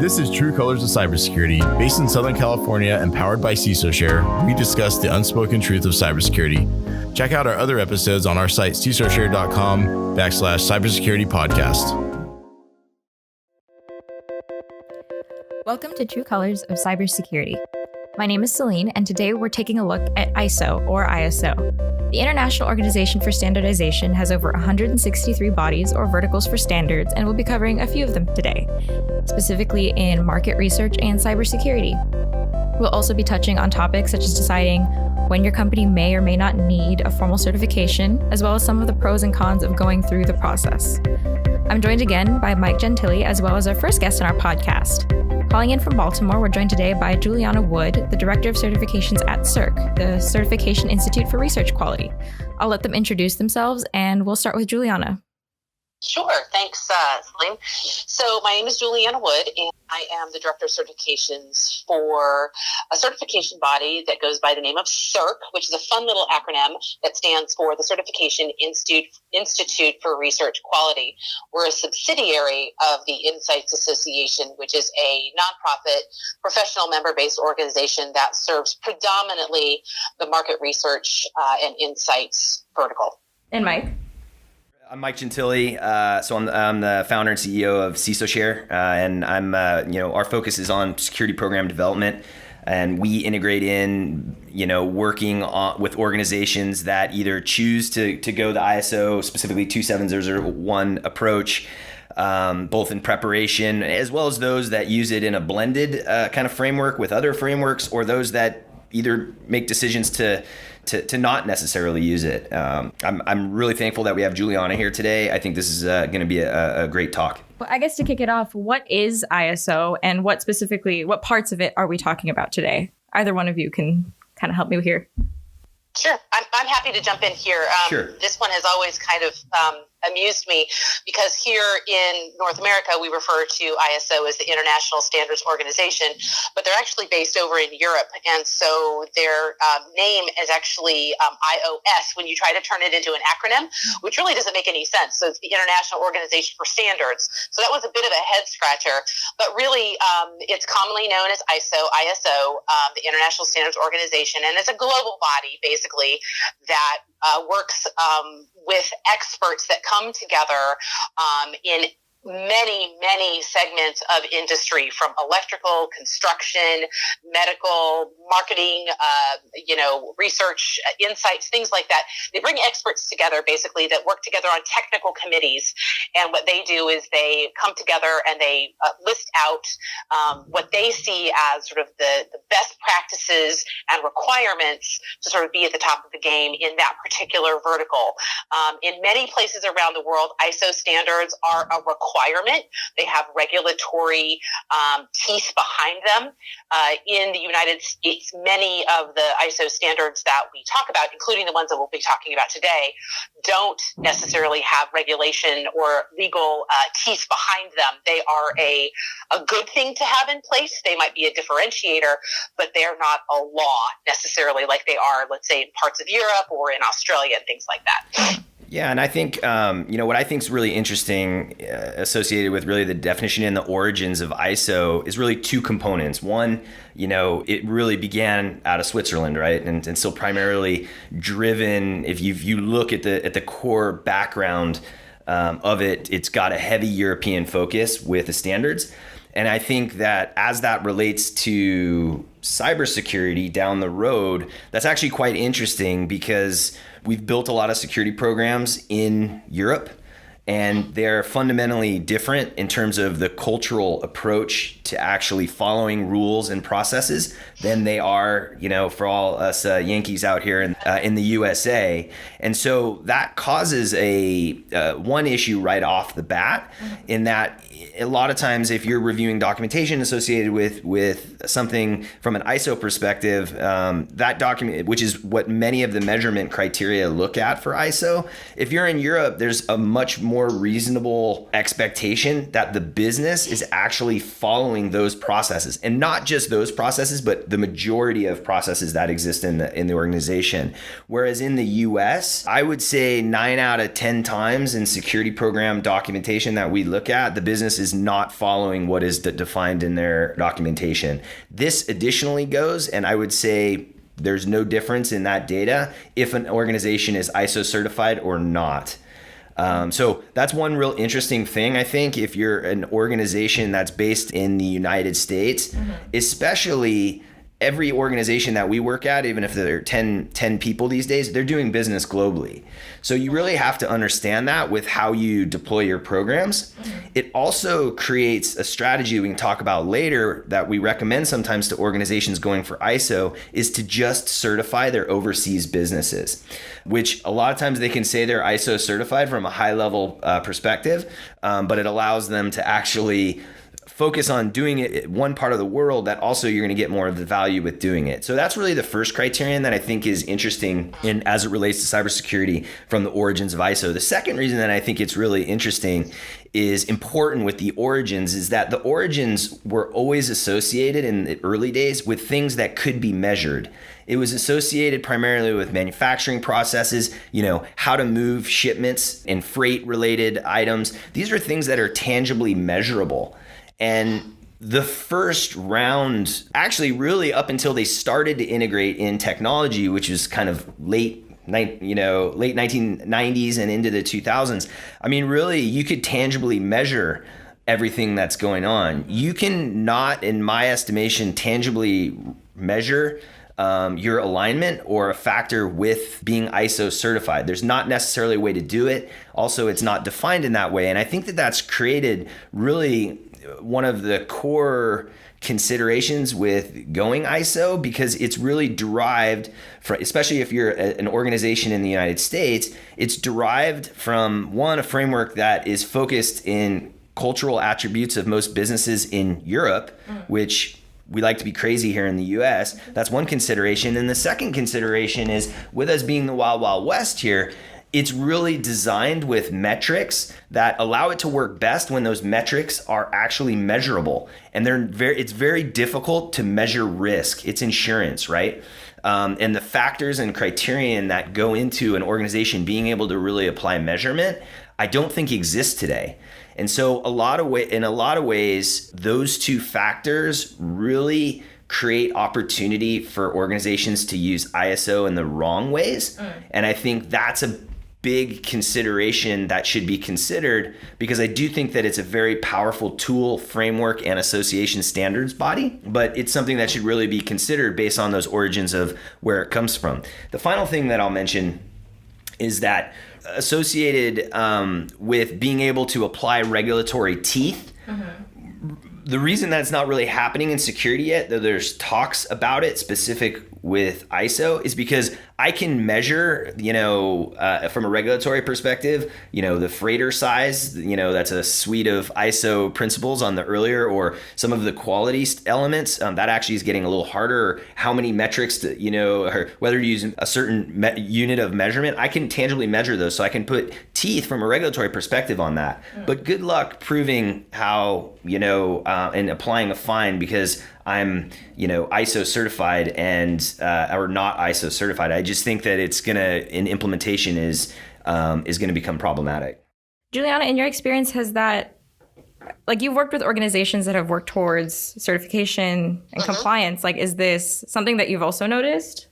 This is True Colors of Cybersecurity. Based in Southern California and powered by CISOshare, we discuss the unspoken truth of cybersecurity. Check out our other episodes on our site, CISOshare.com/cybersecurity podcast. Welcome to True Colors of Cybersecurity. My name is Celine, and today we're taking a look at ISO, or ISO. The International Organization for Standardization has over 163 bodies or verticals for standards, and we'll be covering a few of them today, specifically in market research and cybersecurity. We'll also be touching on topics such as deciding when your company may or may not need a formal certification, as well as some of the pros and cons of going through the process. I'm joined again by Mike Gentilly, as well as our first guest on our podcast. Calling in from Baltimore, we're joined today by Juliana Wood, the Director of Certifications at CIRQ, the Certification Institute for Research Quality. I'll let them introduce themselves, and we'll start with Juliana. Sure. Thanks, Celine. So my name is Juliana Wood, and I am the Director of Certifications for a certification body that goes by the name of CIRQ, which is a fun little acronym that stands for the Certification Institute for Research Quality. We're a subsidiary of the Insights Association, which is a nonprofit, professional member-based organization that serves predominantly the market research and insights vertical. And Mike? I'm Mike Gentilly. So I'm the founder and CEO of CISOshare, and I'm our focus is on security program development, and we integrate in working with organizations that either choose to go the ISO, specifically 27001 approach, both in preparation as well as those that use it in a blended kind of framework with other frameworks, or those that either make decisions to not necessarily use it. I'm really thankful that we have Juliana here today. I think this is going to be a great talk. Well, I guess to kick it off, what is ISO, and what parts of it are we talking about today? Either one of you can kind of help me here. Sure. I'm happy to jump in here. Sure. This one has always kind of amused me because here in North America, we refer to ISO as the International Standards Organization, but they're actually based over in Europe. And so their name is actually IOS when you try to turn it into an acronym, which really doesn't make any sense. So it's the International Organization for Standards. So that was a bit of a head scratcher, but really it's commonly known as ISO, the International Standards Organization. And it's a global body, basically, that works with experts that come together in many segments of industry, from electrical, construction, medical, marketing, research, insights, things like that. They bring experts together, basically, that work together on technical committees. And what they do is they come together and they list out what they see as sort of the best practices and requirements to sort of be at the top of the game in that particular vertical. In many places around the world, ISO standards are a requirement. They have regulatory teeth behind them. In the United States, many of the ISO standards that we talk about, including the ones that we'll be talking about today, don't necessarily have regulation or legal teeth behind them. They are a good thing to have in place. They might be a differentiator, but they're not a law necessarily like they are, let's say, in parts of Europe or in Australia and things like that. Yeah, and I think, what I think is really interesting associated with really the definition and the origins of ISO is really two components. One, it really began out of Switzerland, right? And so primarily driven, if you look at the core background of it, it's got a heavy European focus with the standards. And I think that as that relates to cybersecurity down the road, that's actually quite interesting because we've built a lot of security programs in Europe, and they're fundamentally different in terms of the cultural approach to actually following rules and processes than they are, for all us Yankees out here in the USA. And so that causes a one issue right off the bat, in that a lot of times if you're reviewing documentation associated with something from an ISO perspective, that document, which is what many of the measurement criteria look at for ISO, if you're in Europe, there's a much more reasonable expectation that the business is actually following those processes, and not just those processes, but the majority of processes that exist in the organization. Whereas in the US, I would say 9 out of 10 times in security program documentation that we look at, the business business is not following what is defined in their documentation. This additionally goes, and I would say there's no difference in that data if an organization is ISO certified or not. So that's one real interesting thing, I think, if you're an organization that's based in the United States, especially every organization that we work at, even if there are 10 people these days, they're doing business globally. So you really have to understand that with how you deploy your programs. It also creates a strategy we can talk about later that we recommend sometimes to organizations going for ISO is to just certify their overseas businesses, which a lot of times they can say they're ISO certified from a high level perspective, but it allows them to actually focus on doing it one part of the world that also you're going to get more of the value with doing it. So that's really the first criterion that I think is interesting as it relates to cybersecurity from the origins of ISO. The second reason that I think it's really interesting is important with the origins is that the origins were always associated in the early days with things that could be measured. It was associated primarily with manufacturing processes, how to move shipments and freight related items. These are things that are tangibly measurable. And the first round, actually really up until they started to integrate in technology, which was kind of late 1990s and into the 2000s. I mean, really, you could tangibly measure everything that's going on. You can not, in my estimation, tangibly measure your alignment or a factor with being ISO certified. There's not necessarily a way to do it. Also, it's not defined in that way. And I think that that's created really one of the core considerations with going ISO, because it's really derived from, especially if you're an organization in the United States, it's derived from a framework that is focused in cultural attributes of most businesses in Europe, which we like to be crazy here in the US. That's one consideration. And the second consideration is, with us being the Wild Wild West here, it's really designed with metrics that allow it to work best when those metrics are actually measurable. And it's very difficult to measure risk. It's insurance, right? And the factors and criterion that go into an organization being able to really apply measurement, I don't think exist today. And so in a lot of ways, those two factors really create opportunity for organizations to use ISO in the wrong ways. And I think that's a big consideration that should be considered, because I do think that it's a very powerful tool, framework, and association standards body, but it's something that should really be considered based on those origins of where it comes from. The final thing that I'll mention is that associated with being able to apply regulatory teeth, the reason that's not really happening in security yet, though there's talks about it specific with ISO, is because I can measure, from a regulatory perspective, the freighter size, that's a suite of ISO principles on the earlier, or some of the quality elements, that actually is getting a little harder. How many metrics, or whether you're using a certain unit of measurement, I can tangibly measure those. So I can put teeth from a regulatory perspective on that. But good luck proving how, and applying a fine because I'm, ISO certified and or not ISO certified. I just think that it's in implementation is gonna become problematic. Juliana, in your experience, has that, you've worked with organizations that have worked towards certification and compliance, is this something that you've also noticed,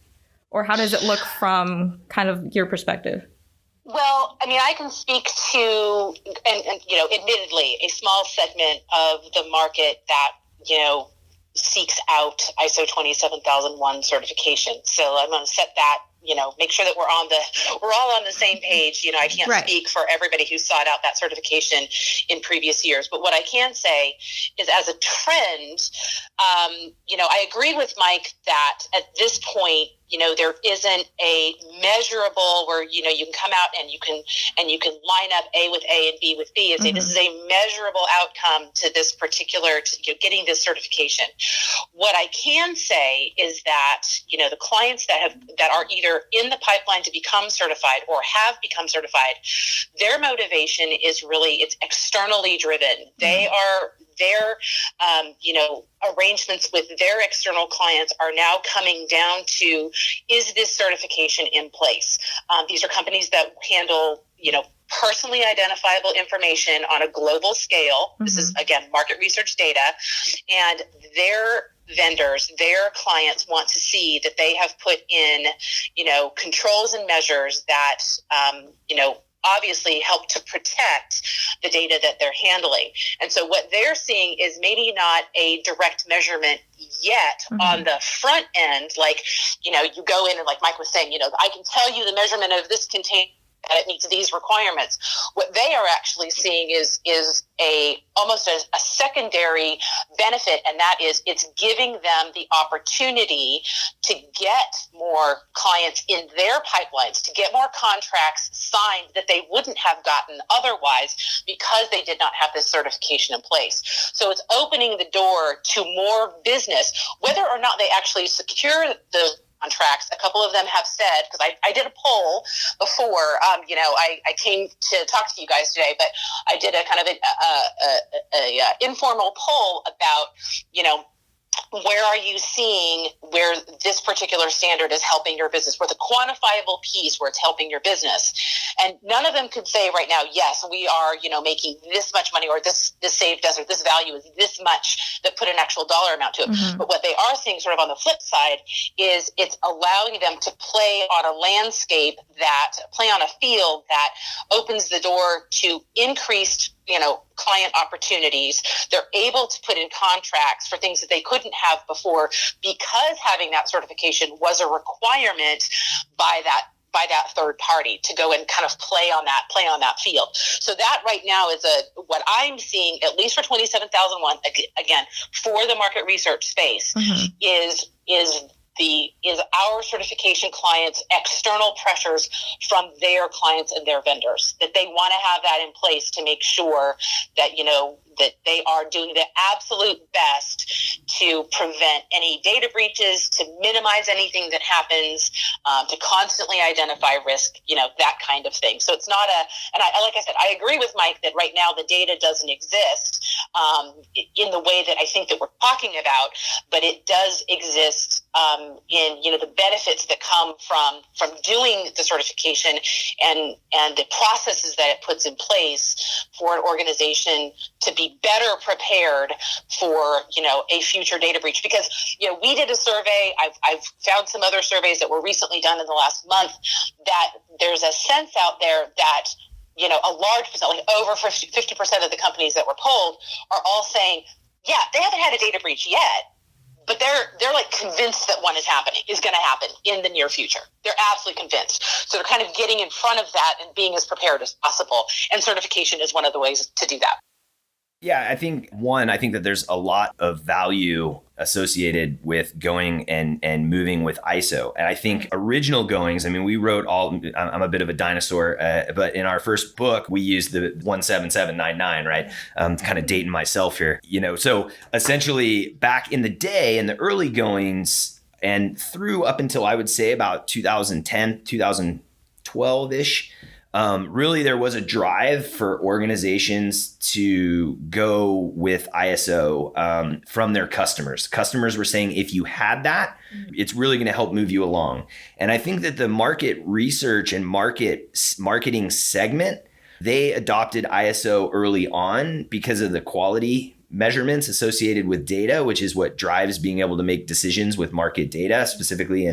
or how does it look from kind of your perspective? Well, I mean, I can speak to, and admittedly, a small segment of the market that, seeks out ISO 27001 certification. So I'm going to set that, make sure that we're all on the same page. I can't speak for everybody who sought out that certification in previous years. But what I can say is, as a trend, I agree with Mike that at this point, there isn't a measurable where, you can come out and you can line up A with A and B with B and say, this is a measurable outcome to this particular, getting this certification. What I can say is that, the clients that are either in the pipeline to become certified or have become certified, their motivation is really, it's externally driven. They are their, arrangements with their external clients are now coming down to, is this certification in place? These are companies that handle, personally identifiable information on a global scale. This is, again, market research data, and their vendors, their clients want to see that they have put in, controls and measures that, obviously help to protect the data that they're handling. And so what they're seeing is maybe not a direct measurement yet on the front end. Like, you go in and like Mike was saying, I can tell you the measurement of this container, that it meets these requirements. What they are actually seeing is almost a secondary benefit, and that is it's giving them the opportunity to get more clients in their pipelines, to get more contracts signed that they wouldn't have gotten otherwise because they did not have this certification in place. So it's opening the door to more business, whether or not they actually secure the contracts. A couple of them have said, because I did a poll before, I came to talk to you guys today, but I did a kind of a informal poll about, where are you seeing where this particular standard is helping your business, where the quantifiable piece where it's helping your business? And none of them could say right now, yes, we are, making this much money, or this saved us, or this value is this much, that put an actual dollar amount to it. But what they are seeing sort of on the flip side is it's allowing them to play on a landscape play on a field that opens the door to increased client opportunities. They're able to put in contracts for things that they couldn't have before because having that certification was a requirement by that third party to go and kind of play on that field. So that right now is what I'm seeing, at least for 27001, again, for the market research space, is our certification clients' external pressures from their clients and their vendors, that they want to have that in place to make sure that, that they are doing the absolute best to prevent any data breaches, to minimize anything that happens, to constantly identify risk, that kind of thing. So it's not like I said, I agree with Mike that right now the data doesn't exist in the way that I think that we're talking about, but it does exist in, the benefits that come from doing the certification and the processes that it puts in place for an organization to be better prepared for, a future data breach. Because, we did a survey. I've found some other surveys that were recently done in the last month that there's a sense out there that, a large percent, like over 50% of the companies that were polled are all saying, yeah, they haven't had a data breach yet, but they're like convinced that one is going to happen in the near future. They're absolutely convinced. So they're kind of getting in front of that and being as prepared as possible. And certification is one of the ways to do that. Yeah, I think that there's a lot of value associated with going and moving with ISO. And I think original goings, we wrote I'm a bit of a dinosaur, but in our first book, we used the 17799, right? Kind of dating myself here, so essentially back in the day, in the early goings and through up until I would say about 2010, 2012-ish, really, there was a drive for organizations to go with ISO from their customers. Customers were saying, if you had that, it's really going to help move you along. And I think that the market research and marketing segment, they adopted ISO early on because of the quality measurements associated with data, which is what drives being able to make decisions with market data, specifically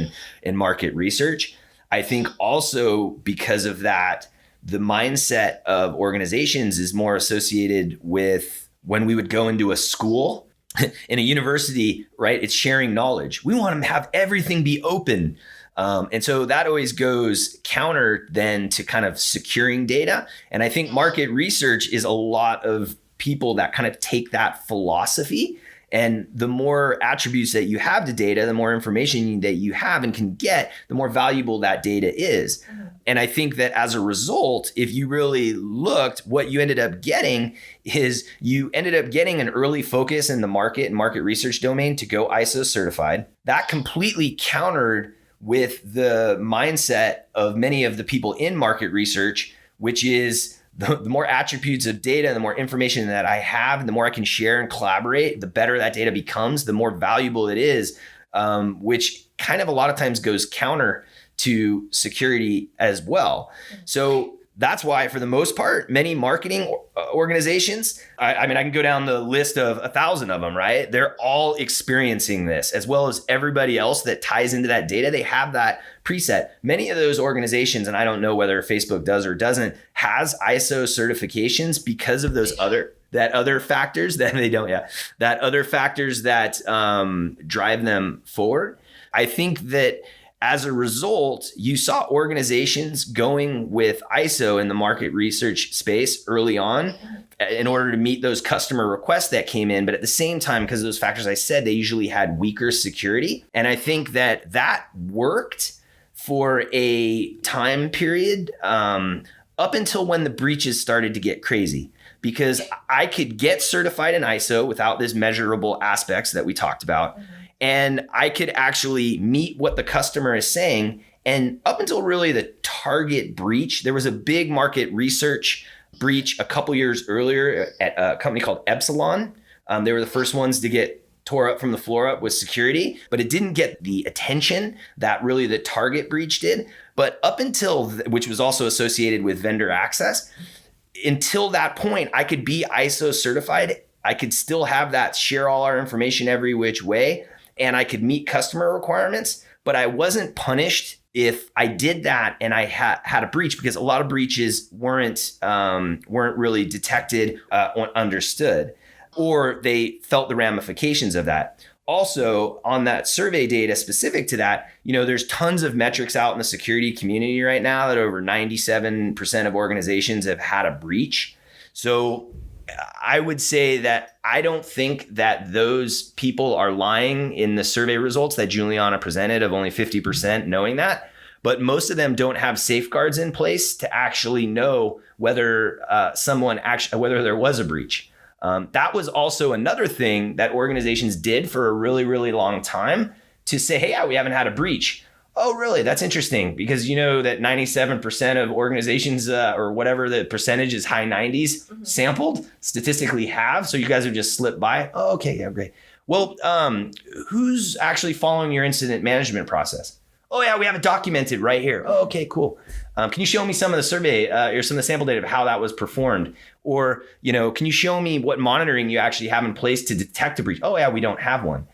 in market research. I think also because of that, the mindset of organizations is more associated with when we would go into a school, in a university, right? It's sharing knowledge. We want to have everything be open. And so that always goes counter then to kind of securing data. And I think market research is a lot of people that kind of take that philosophy. And the more attributes that you have to data, the more information that you have and can get, the more valuable that data is. And I think that as a result, if you really looked, what you ended up getting is you ended up getting an early focus in the market and market research domain to go ISO certified. That completely countered with the mindset of many of the people in market research, which is the more attributes of data, the more information that I have, and the more I can share and collaborate, the better that data becomes, the more valuable it is, which kind of a lot of times goes counter to security as well. So that's why, for the most part, many marketing organizations, I mean, I can go down the list of 1,000 of them, right? They're all experiencing this, as well as everybody else that ties into that data. They have that preset. Many of those organizations, and I don't know whether Facebook does or doesn't, has ISO certifications because of those other factors that they don't, that other factors that drive them forward. I think that as a result, you saw organizations going with ISO in the market research space early on in order to meet those customer requests that came in. But at the same time, because of those factors I said, they usually had weaker security. And I think that worked for a time period up until when the breaches started to get crazy. Because I could get certified in ISO without these measurable aspects that we talked about. And I could actually meet what the customer is saying. And up until really the Target breach, there was a big market research breach a couple years earlier at a company called Epsilon. They were the first ones to get tore up from the floor up with security, but it didn't get the attention that really the Target breach did. But up until, which was also associated with vendor access, until that point, I could be ISO certified. I could still have that share all our information every which way, and I could meet customer requirements, but I wasn't punished if I did that and I had a breach, because a lot of breaches weren't really detected or understood, or they felt the ramifications of that. Also, on that survey data specific to that, there's tons of metrics out in the security community right now that over 97% of organizations have had a breach. So I would say that I don't think that those people are lying in the survey results that Juliana presented of only 50% knowing that, but most of them don't have safeguards in place to actually know whether whether there was a breach. That was also another thing that organizations did for a really, really long time to say, hey, we haven't had a breach. Oh, really? That's interesting, because you know that 97% of organizations or whatever the percentage is, high 90s sampled statistically have. So you guys have just slipped by. Oh, okay. Yeah, great. Well, who's actually following your incident management process? Oh, yeah, we have it documented right here. Oh, okay, cool. Can you show me some of the survey or some of the sample data of how that was performed? Or, can you show me what monitoring you actually have in place to detect a breach? Oh, yeah, we don't have one.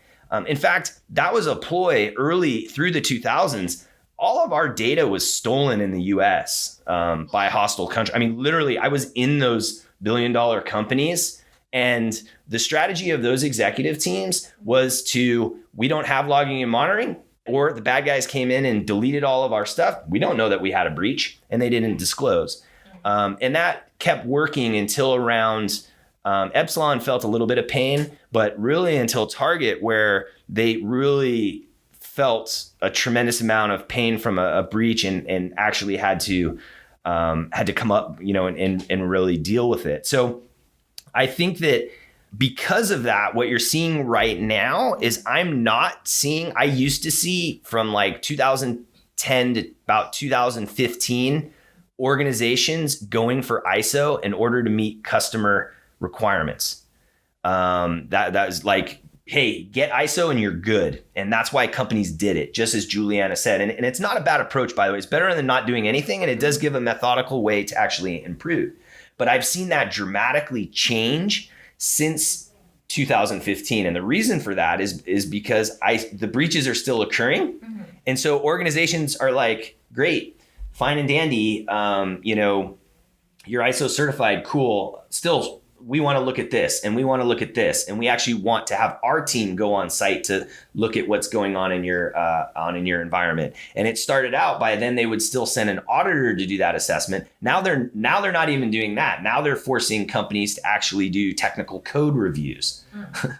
In fact, that was a ploy early through the 2000s. All of our data was stolen in the US by a hostile country. I mean, literally, I was in those billion-dollar companies, and the strategy of those executive teams was we don't have logging and monitoring, or the bad guys came in and deleted all of our stuff. We don't know that we had a breach, and they didn't disclose. And that kept working until around Epsilon felt a little bit of pain, but really until Target, where they really felt a tremendous amount of pain from a breach and actually had to come up, and really deal with it. So I think that because of that, what you're seeing right now is I used to see from like 2010 to about 2015 organizations going for ISO in order to meet customer requirements. That was like, hey, get ISO and you're good. And that's why companies did it, just as Juliana said. And it's not a bad approach, by the way. It's better than not doing anything. And it does give a methodical way to actually improve. But I've seen that dramatically change since 2015. And the reason for that is because the breaches are still occurring. Mm-hmm. And so organizations are like, great, fine and dandy, you're ISO certified, cool. Still, we want to look at this and we want to look at this. And we actually want to have our team go on site to look at what's going on in your environment. And it started out by then they would still send an auditor to do that assessment. Now they're not even doing that. Now they're forcing companies to actually do technical code reviews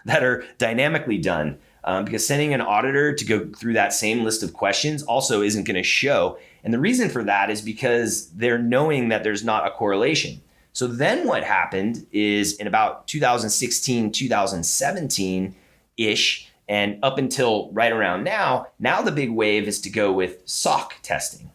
that are dynamically done. Because sending an auditor to go through that same list of questions also isn't going to show. And the reason for that is because they're knowing that there's not a correlation. So then what happened is in about 2016, 2017-ish, and up until right around now the big wave is to go with SOC testing.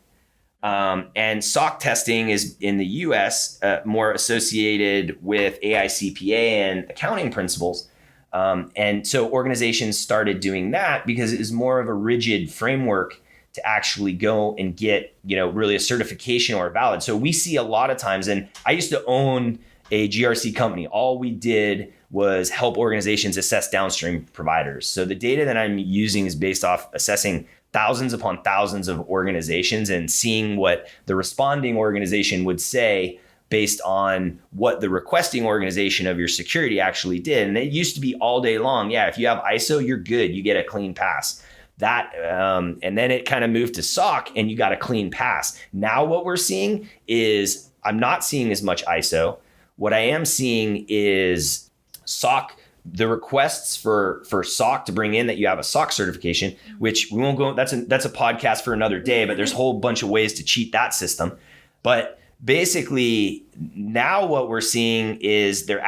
And SOC testing is in the US more associated with AICPA and accounting principles. And so organizations started doing that because it is more of a rigid framework to actually go and get, really a certification or valid. So we see a lot of times, and I used to own a GRC company. All we did was help organizations assess downstream providers. So the data that I'm using is based off assessing thousands upon thousands of organizations and seeing what the responding organization would say based on what the requesting organization of your security actually did. And it used to be all day long. Yeah, if you have ISO, you're good. You get a clean pass. That and then it kind of moved to SOC and you got a clean pass. Now what we're seeing is I'm not seeing as much ISO. What I am seeing is SOC, the requests for SOC to bring in that you have a SOC certification, which we won't go, that's a podcast for another day, but there's a whole bunch of ways to cheat that system. But basically now what we're seeing is they're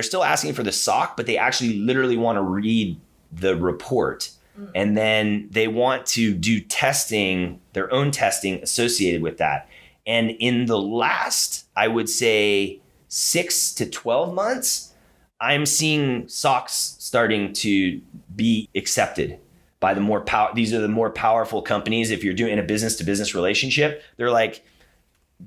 still asking for the SOC, but they actually literally want to read the report. And then they want to do testing, their own testing associated with that. And in the last, I would say 6 to 12 months, I'm seeing SOCs starting to be accepted by the more these are the more powerful companies. If you're doing a business to business relationship, they're like,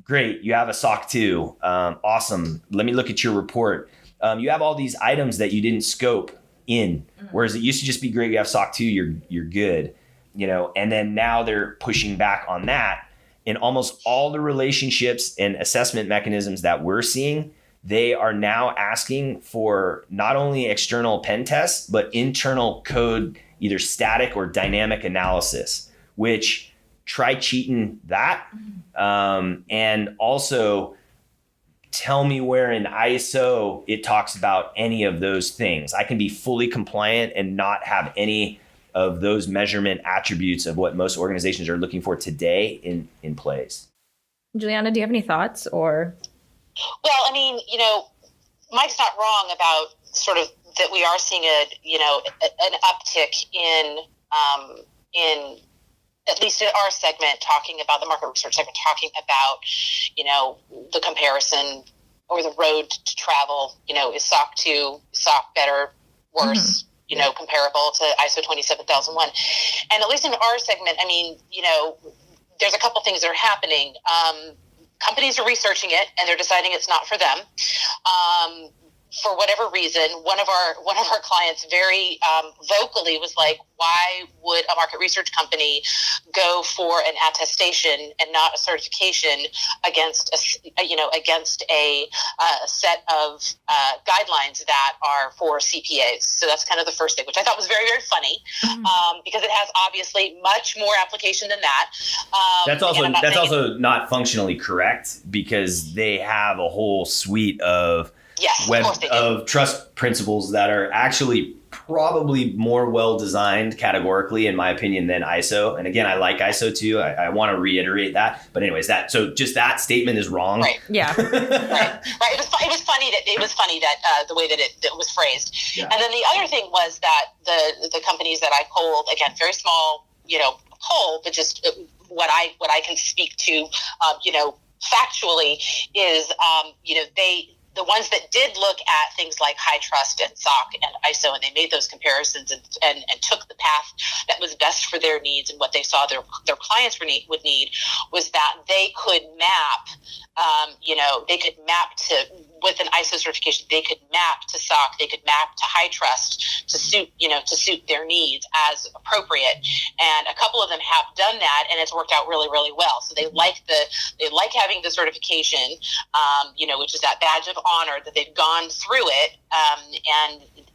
great, you have a SOC too. Awesome. Let me look at your report. You have all these items that you didn't scope in, whereas it used to just be great. You have SOC 2, you're good, and then now they're pushing back on that. In almost all the relationships and assessment mechanisms that we're seeing, they are now asking for not only external pen tests, but internal code, either static or dynamic analysis, which try cheating that. And also tell me where in ISO it talks about any of those things. I can be fully compliant and not have any of those measurement attributes of what most organizations are looking for today in place. Juliana, do you have any thoughts or? Well, I mean, Mike's not wrong about sort of that we are seeing an uptick in at least in our segment, talking about the market research segment, talking about, the comparison or the road to travel, is SOC 2, SOC better, worse, comparable to ISO 27001. And at least in our segment, I mean, there's a couple things that are happening. Companies are researching it and they're deciding it's not for them. For whatever reason, one of our clients very vocally was like, why would a market research company go for an attestation and not a certification against a set of guidelines that are for CPAs? So that's kind of the first thing, which I thought was very, very funny, because it has obviously much more application than that. That's also not functionally correct, because they have a whole suite of of trust principles that are actually probably more well designed categorically, in my opinion, than ISO. And again, I like ISO too. I want to reiterate that. But anyways, that statement is wrong. Right. Yeah. right. It was funny that the way that it was phrased. Yeah. And then the other thing was that the companies that I polled, again, very small, poll, but just what I can speak to, factually is, the ones that did look at things like high trust and SOC and ISO, and they made those comparisons and took the path that was best for their needs and what they saw their clients would need, was that they could map, with an ISO certification, they could map to SOC, they could map to high trust to suit their needs as appropriate. And a couple of them have done that, and it's worked out really, really well. So they like having the certification, which is that badge of honor that they've gone through it,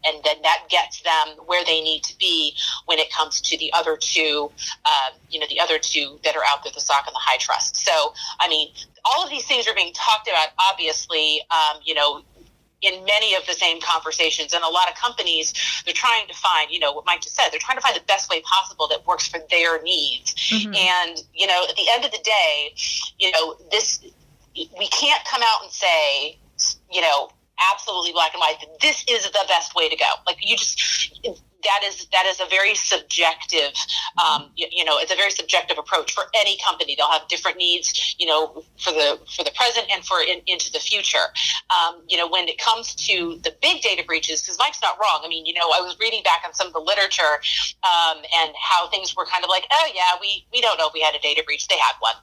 and then that gets them where they need to be when it comes to the other two, that are out there, the SOC and the high trust. So, I mean, all of these things are being talked about, obviously, in many of the same conversations. And a lot of companies, they're trying to find, what Mike just said, they're trying to find the best way possible that works for their needs. Mm-hmm. And, at the end of the day, we can't come out and say, absolutely black and white, that this is the best way to go. Like, that is a very subjective, it's a very subjective approach for any company. They'll have different needs, for the present and into the future. When it comes to the big data breaches, because Mike's not wrong. I mean, I was reading back on some of the literature and how things were kind of like, oh yeah, we don't know if we had a data breach. They had one.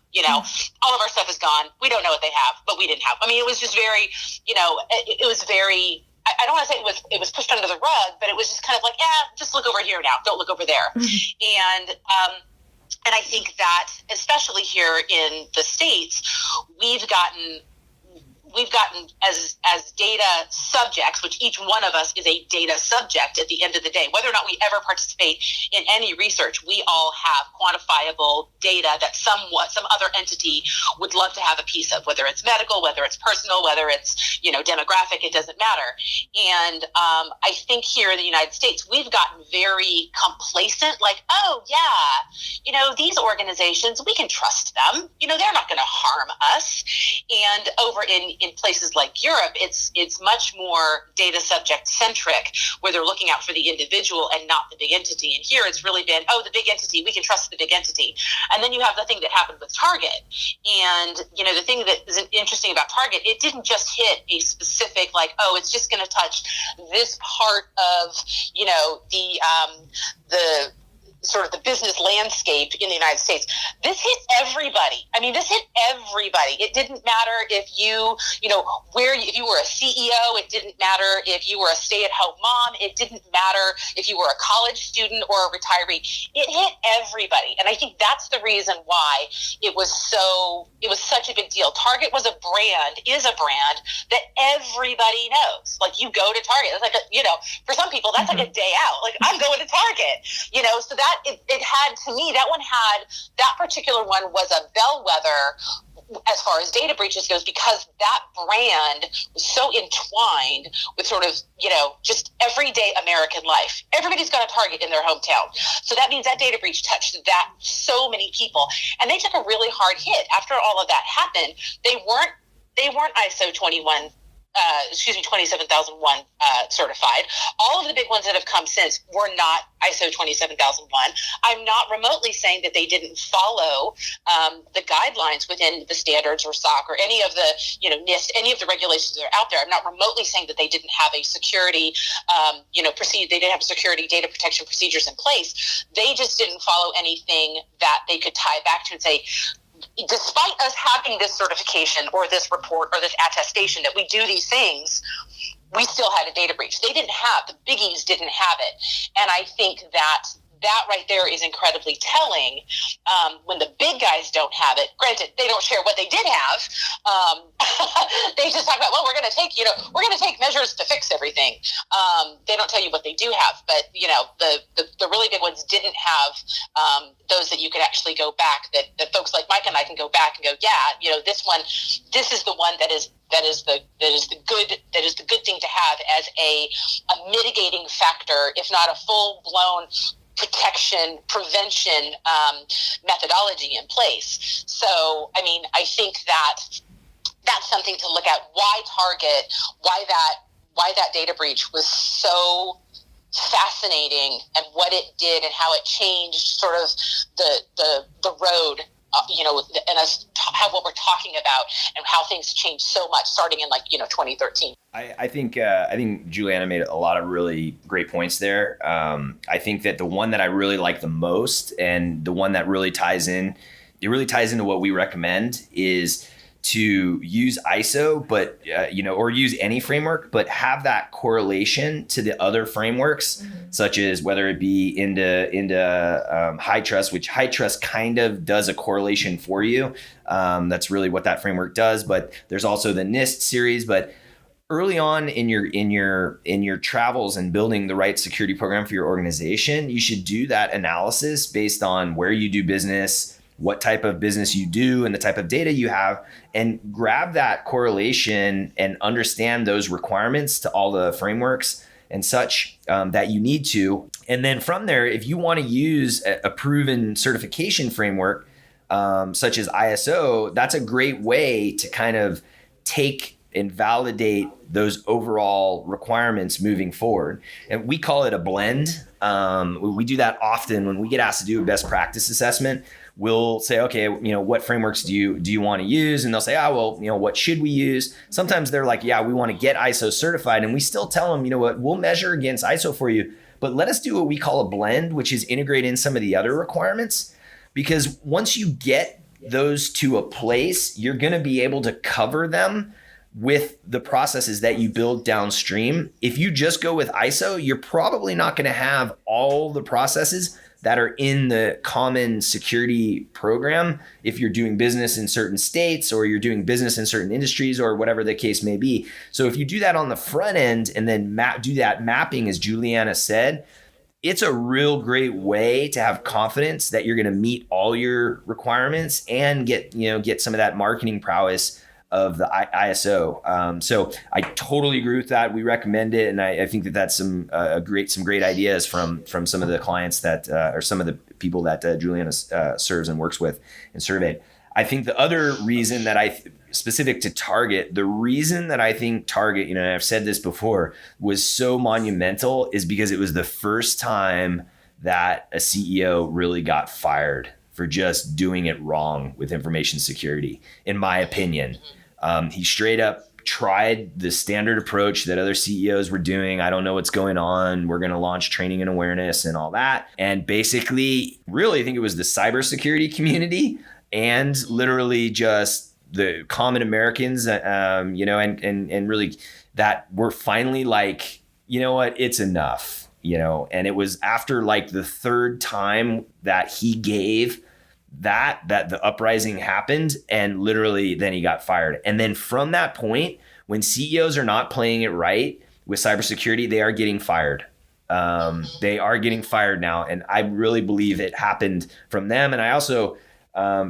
All of our stuff is gone. We don't know what they have, but we didn't have. I mean, it was just very, it was very. I don't want to say it was pushed under the rug, but it was just kind of like, just look over here now. Don't look over there. And I think that, especially here in the States, we've gotten as data subjects, which each one of us is a data subject at the end of the day. Whether or not we ever participate in any research, we all have quantifiable data that some other entity would love to have a piece of, whether it's medical, whether it's personal, whether it's, demographic, it doesn't matter. And I think here in the United States, we've gotten very complacent, like, oh yeah, these organizations, we can trust them. They're not going to harm us. And over in places like Europe, it's much more data subject centric, where they're looking out for the individual and not the big entity. And here it's really been, the big entity, we can trust the big entity. And then you have the thing that happened with Target. And, the thing that is interesting about Target, it didn't just hit a specific, like, it's just going to touch this part of, the sort of the business landscape in the United States. This hit everybody. I mean, this hit everybody. It didn't matter if you, if you were a CEO, it didn't matter if you were a stay-at-home mom, it didn't matter if you were a college student or a retiree. It hit everybody. And I think that's the reason why it was such a big deal. Target is a brand that everybody knows. Like, you go to Target, it's like, for some people, that's like a day out. Like, I'm going to Target, so that it had, to me, that particular one was a bellwether as far as data breaches goes, because that brand was so entwined with sort of, just everyday American life. Everybody's got a Target in their hometown. So that means that data breach touched so many people. And they took a really hard hit. After all of that happened, they weren't ISO 27001 certified. All of the big ones that have come since were not ISO 27001. I'm not remotely saying that they didn't follow the guidelines within the standards or CIRQ or any of the NIST, any of the regulations that are out there. I'm not remotely saying that they didn't have a security, they didn't have security data protection procedures in place. They just didn't follow anything that they could tie back to and say, despite us having this certification or this report or this attestation that we do these things, we still had a data breach. The biggies didn't have it. And I think that right there is incredibly telling. When the big guys don't have it, granted, they don't share what they did have. They just talk about, we're going to take measures to fix everything. They don't tell you what they do have, but the really big ones didn't have those that you could actually go back, that folks like Mike and I can go back and go, this is the one that is the good thing to have as a mitigating factor, if not a full blown protection, prevention methodology in place. So, I mean, I think that's something to look at. Why Target? Why that data breach was so fascinating, and what it did and how it changed sort of the road. And how what we're talking about and how things changed so much starting in 2013. I think Juliana made a lot of really great points there. I think that the one that I really like the most, and the one that really ties into what we recommend, is to use ISO, but or use any framework, but have that correlation to the other frameworks, such as whether it be into high trust, which high trust kind of does a correlation for you. That's really what that framework does. But there's also the NIST series. But early on in your travels and building the right security program for your organization, you should do that analysis based on where you do business, what type of business you do, and the type of data you have, and grab that correlation and understand those requirements to all the frameworks and such that you need to. And then from there, if you want to use a proven certification framework, such as ISO, that's a great way to kind of take and validate those overall requirements moving forward. And we call it a blend. We do that often when we get asked to do a best practice assessment. We'll say, okay, what frameworks do you want to use? And they'll say, what should we use? Sometimes they're like, yeah, we want to get ISO certified. And we still tell them, we'll measure against ISO for you, but let us do what we call a blend, which is integrate in some of the other requirements. Because once you get those to a place, you're going to be able to cover them with the processes that you build downstream. If you just go with ISO, you're probably not going to have all the processes that are in the common security program if you're doing business in certain states or you're doing business in certain industries or whatever the case may be. So if you do that on the front end and then do that mapping, as Juliana said, it's a real great way to have confidence that you're going to meet all your requirements and get some of that marketing prowess of the ISO. So I totally agree with that. We recommend it. And I think that that's some great ideas from some of the clients that, or some of the people that Juliana serves and works with and surveyed. I think the other reason that specific to Target, the reason that I think Target, and I've said this before, was so monumental is because it was the first time that a CEO really got fired for just doing it wrong with information security, in my opinion. He straight up tried the standard approach that other CEOs were doing. I don't know what's going on. We're going to launch training and awareness and all that. And basically, really, I think it was the cybersecurity community and literally just the common Americans, and really that we're finally like, you know what, it's enough, and it was after like the third time that he gave that the uprising happened, and literally then he got fired. And then from that point, when CEOs are not playing it right with cybersecurity, they are getting fired. They are getting fired now. And I really believe it happened from them. And I also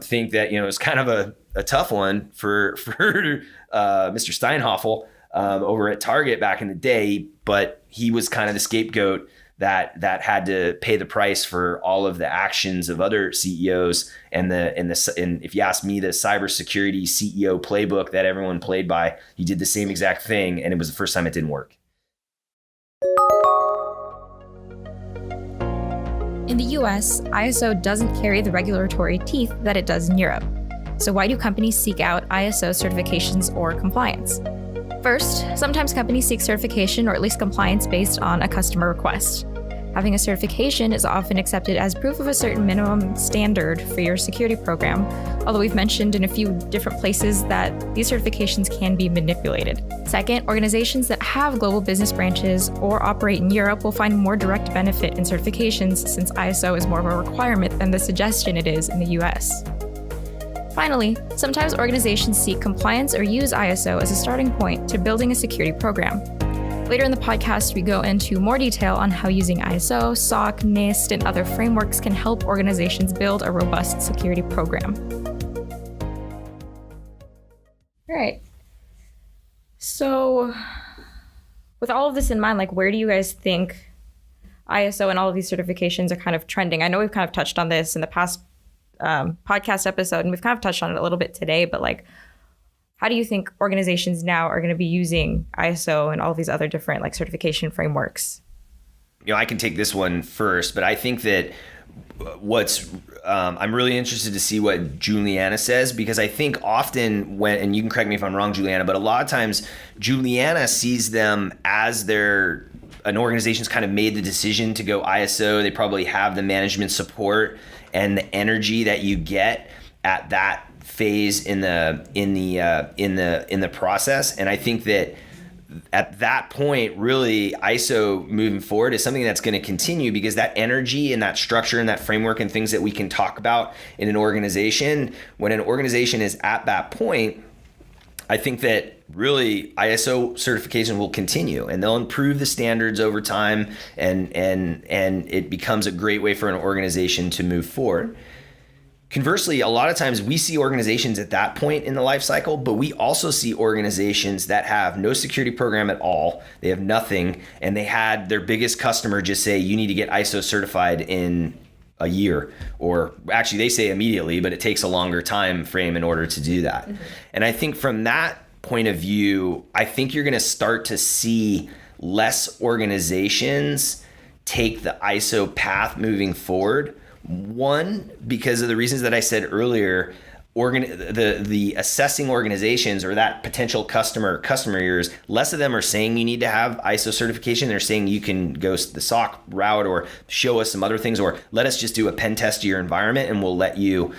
think that, it's kind of a tough one for Mr. Steinhoffel over at Target back in the day, but he was kind of the scapegoat that had to pay the price for all of the actions of other CEOs and if you ask me, the cybersecurity CEO playbook that everyone played by, he did the same exact thing, and it was the first time it didn't work. In the US, ISO doesn't carry the regulatory teeth that it does in Europe. So why do companies seek out ISO certifications or compliance? First, sometimes companies seek certification or at least compliance based on a customer request. Having a certification is often accepted as proof of a certain minimum standard for your security program, although we've mentioned in a few different places that these certifications can be manipulated. Second, organizations that have global business branches or operate in Europe will find more direct benefit in certifications since ISO is more of a requirement than the suggestion it is in the US. Finally, sometimes organizations seek compliance or use ISO as a starting point to building a security program. Later in the podcast, we go into more detail on how using ISO, SOC, NIST, and other frameworks can help organizations build a robust security program. All right. So, with all of this in mind, where do you guys think ISO and all of these certifications are kind of trending? I know we've kind of touched on this in the past podcast episode, and we've kind of touched on it a little bit today, but how do you think organizations now are going to be using ISO and all these other different certification frameworks? I can take this one first, but I think that I'm really interested to see what Juliana says, because I think often and you can correct me if I'm wrong, Juliana, but a lot of times Juliana sees them as an organization's kind of made the decision to go ISO. They probably have the management support and the energy that you get at that phase in the process. And I think that at that point, really, ISO moving forward is something that's going to continue, because that energy and that structure and that framework and things that we can talk about in an organization, when an organization is at that point, I think that really ISO certification will continue, and they'll improve the standards over time, and it becomes a great way for an organization to move forward. Conversely, a lot of times we see organizations at that point in the life cycle, but we also see organizations that have no security program at all. They have nothing, and they had their biggest customer just say, you need to get ISO certified in a year, or actually they say immediately, but it takes a longer time frame in order to do that. Mm-hmm. And I think from that point of view, I think you're going to start to see less organizations take the ISO path moving forward. One, because of the reasons that I said earlier, the assessing organizations or that potential customer yours, less of them are saying you need to have ISO certification. They're saying you can go the SOC route or show us some other things, or let us just do a pen test to your environment and we'll let you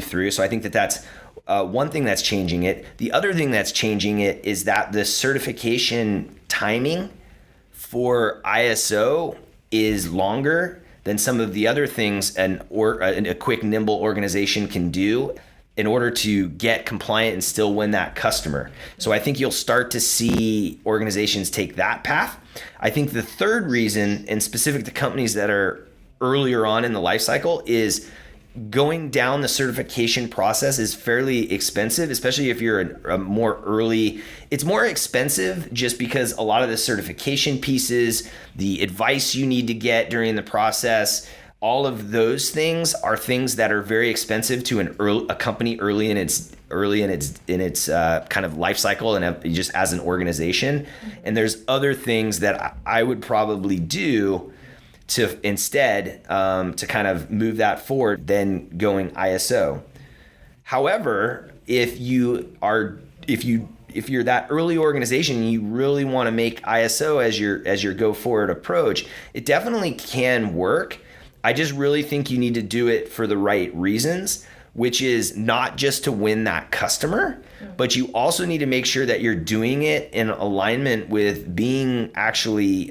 through. So I think that's one thing that's changing it. The other thing that's changing it is that the certification timing for ISO is longer than some of the other things a quick, nimble organization can do in order to get compliant and still win that customer. So I think you'll start to see organizations take that path. I think the third reason, and specific to companies that are earlier on in the life cycle, is going down the certification process is fairly expensive, especially if you're a more early. It's more expensive just because a lot of the certification pieces, the advice you need to get during the process, all of those things are things that are very expensive to a company early in its kind of life cycle and just as an organization. And there's other things that I would probably do to instead to kind of move that forward than going ISO. However, if you're that early organization and you really want to make ISO as your go forward approach, it definitely can work. I just really think you need to do it for the right reasons, which is not just to win that customer, but you also need to make sure that you're doing it in alignment with being actually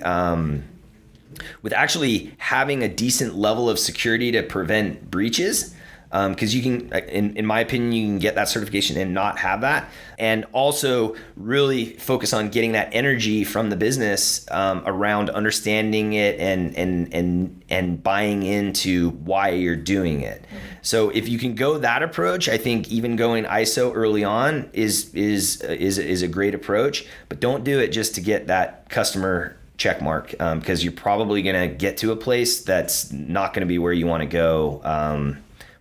having a decent level of security to prevent breaches. Because you can, in my opinion, you can get that certification and not have that. And also really focus on getting that energy from the business around understanding it and buying into why you're doing it. So if you can go that approach, I think even going ISO early on is a great approach. But don't do it just to get that customer check mark, because you're probably going to get to a place that's not going to be where you want to go.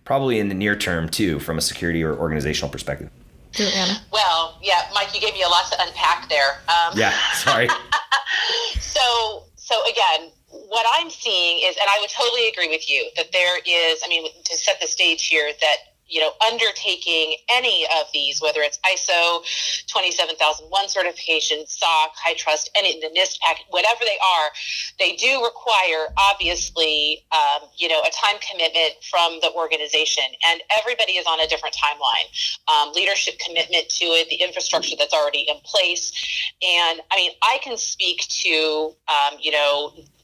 Probably in the near term too, from a security or organizational perspective. Juliana. Well, yeah, Mike, you gave me a lot to unpack there. Yeah, sorry. So again, what I'm seeing is, and I would totally agree with you, that there is, I mean, to set the stage here, that, you know, undertaking any of these, whether it's ISO 27001 certification, SOC, high trust, any the NIST packet, whatever they are, they do require, obviously, a time commitment from the organization, and everybody is on a different timeline. Leadership commitment to it, the infrastructure that's already in place, and I mean, I can speak to,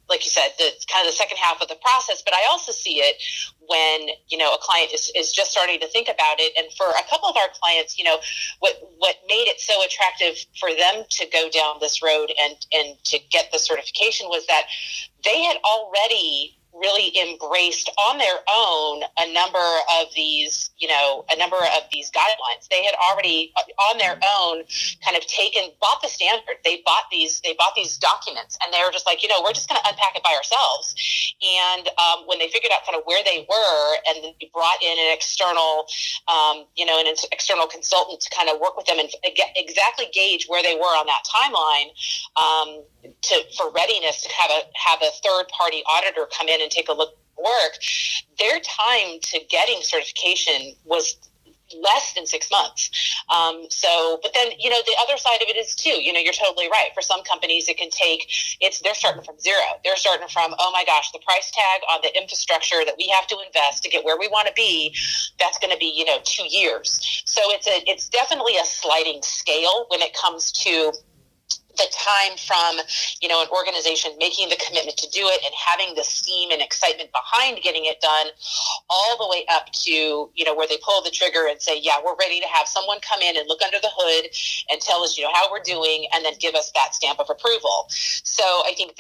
like you said, the kind of the second half of the process, but I also see it when, a client is just starting to think about it. And for a couple of our clients, what made it so attractive for them to go down this road and to get the certification was that they had already really embraced on their own a number of these guidelines. They had already on their own kind of bought the standard. They bought these documents, and they were just like, we're just going to unpack it by ourselves. And when they figured out kind of where they were, and then we brought in an external, an external consultant to kind of work with them and exactly gauge where they were on that timeline, for readiness to have a third party auditor come in and take a look at work, their time to getting certification was less than 6 months. But then, the other side of it is too, you're totally right. For some companies, it can take, they're starting from zero. They're starting from, oh my gosh, the price tag on the infrastructure that we have to invest to get where we want to be, that's going to be, 2 years. So it's definitely a sliding scale when it comes to the time from, an organization making the commitment to do it and having the steam and excitement behind getting it done, all the way up to, where they pull the trigger and say, yeah, we're ready to have someone come in and look under the hood and tell us, how we're doing, and then give us that stamp of approval. So I think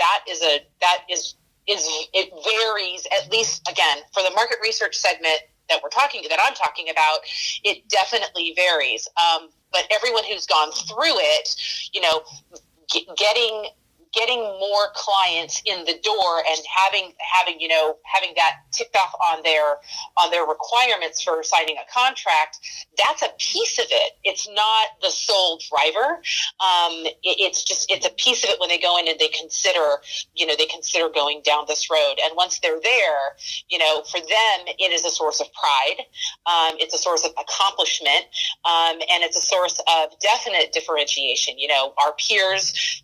it varies, at least again, for the market research segment that I'm talking about, it definitely varies. But everyone who's gone through it, getting getting more clients in the door and having that ticked off on their requirements for signing a contract, that's a piece of it. It's not the sole driver. It's a piece of it when they go in and they consider going down this road. And once they're there, for them, it is a source of pride. It's a source of accomplishment. And it's a source of definite differentiation. Our peers,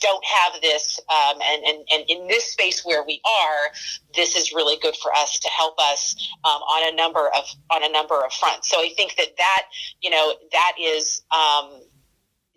don't have this. And in this space where we are, this is really good for us to help us on a number of fronts. So I think that is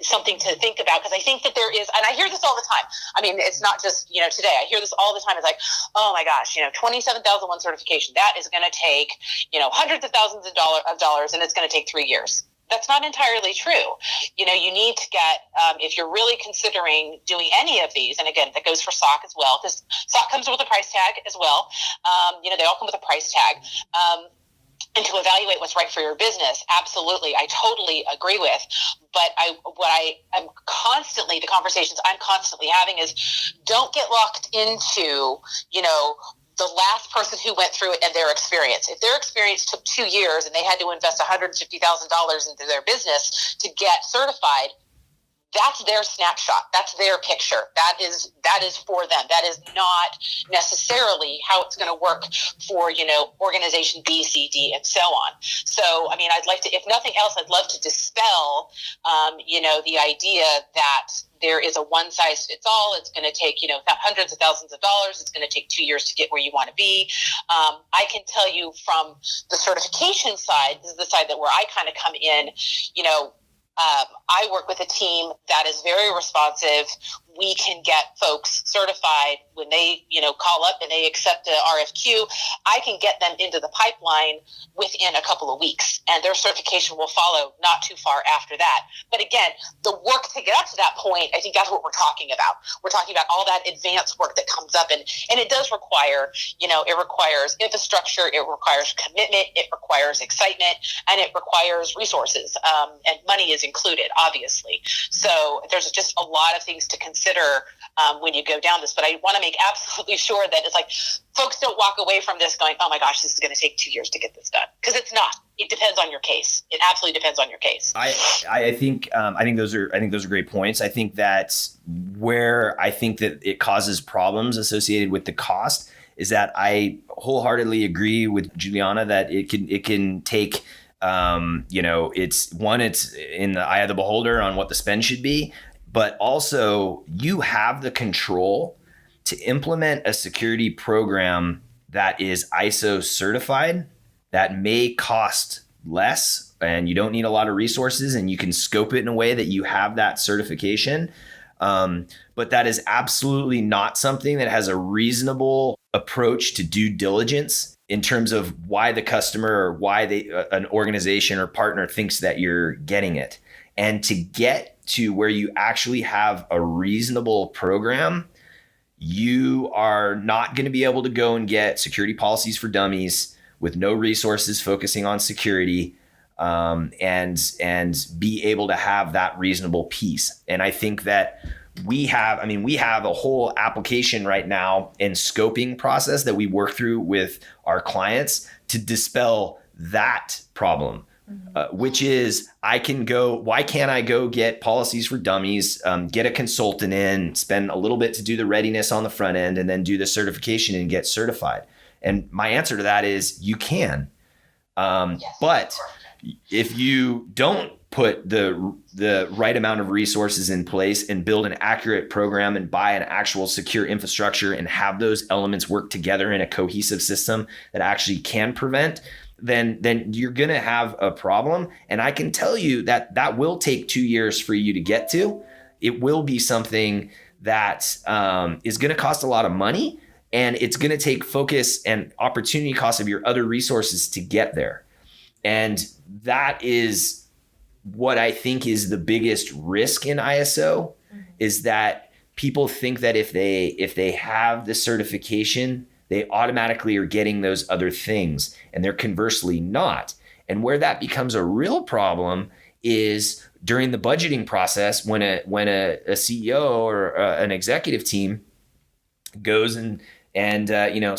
something to think about, because I think that there is, and I hear this all the time. I mean, it's not just, today. I hear this all the time. It's like, oh my gosh, 27,001 certification, that is going to take, hundreds of thousands of dollars, and it's going to take 3 years. That's not entirely true. You need to get, if you're really considering doing any of these, and again, that goes for SOC as well, because SOC comes with a price tag as well. They all come with a price tag. And to evaluate what's right for your business, absolutely, I totally agree with. But the conversations I'm constantly having is, don't get locked into, the last person who went through it and their experience. If their experience took 2 years and they had to invest $150,000 into their business to get certified, that's their snapshot. That's their picture. That is for them. That is not necessarily how it's going to work for, organization B, C, D, and so on. So, I mean, I'd like to, if nothing else, I'd love to dispel, the idea that there is a one size fits all. It's going to take, hundreds of thousands of dollars. It's going to take 2 years to get where you want to be. I can tell you from the certification side, this is the side where I kind of come in, I work with a team that is very responsive. We can get folks certified when they, call up and they accept a RFQ. I can get them into the pipeline within a couple of weeks, and their certification will follow not too far after that. But again, the work to get up to that point, I think that's what we're talking about. We're talking about all that advanced work that comes up, and it does require, it requires infrastructure, it requires commitment, it requires excitement, and it requires resources, and money is included, obviously. So there's just a lot of things to consider when you go down this, but I want to make absolutely sure that it's like folks don't walk away from this going, oh my gosh, this is going to take 2 years to get this done, because it's not. It depends on your case. It absolutely depends on your case. I think those are great points. I think that's where I think that it causes problems associated with the cost is that I wholeheartedly agree with Juliana that it can take it's in the eye of the beholder on what the spend should be. But also, you have the control to implement a security program that is ISO certified, that may cost less, and you don't need a lot of resources, and you can scope it in a way that you have that certification. But that is absolutely not something that has a reasonable approach to due diligence in terms of why the customer or why an organization or partner thinks that you're getting it. And to get to where you actually have a reasonable program, you are not going to be able to go and get security policies for dummies with no resources focusing on security, and be able to have that reasonable piece. And I think that we have a whole application right now and scoping process that we work through with our clients to dispel that problem. Which is, why can't I go get policies for dummies, get a consultant in, spend a little bit to do the readiness on the front end, and then do the certification and get certified? And my answer to that is you can. Yes, but if you don't put the right amount of resources in place and build an accurate program and buy an actual secure infrastructure and have those elements work together in a cohesive system that actually can prevent, then you're going to have a problem. And I can tell you that will take 2 years for you to get to. It will be something that is going to cost a lot of money, and it's going to take focus and opportunity cost of your other resources to get there. And that is what I think is the biggest risk in ISO, is that people think that if they have the certification, they automatically are getting those other things, and they're conversely not. And where that becomes a real problem is during the budgeting process, when a CEO or an executive team goes and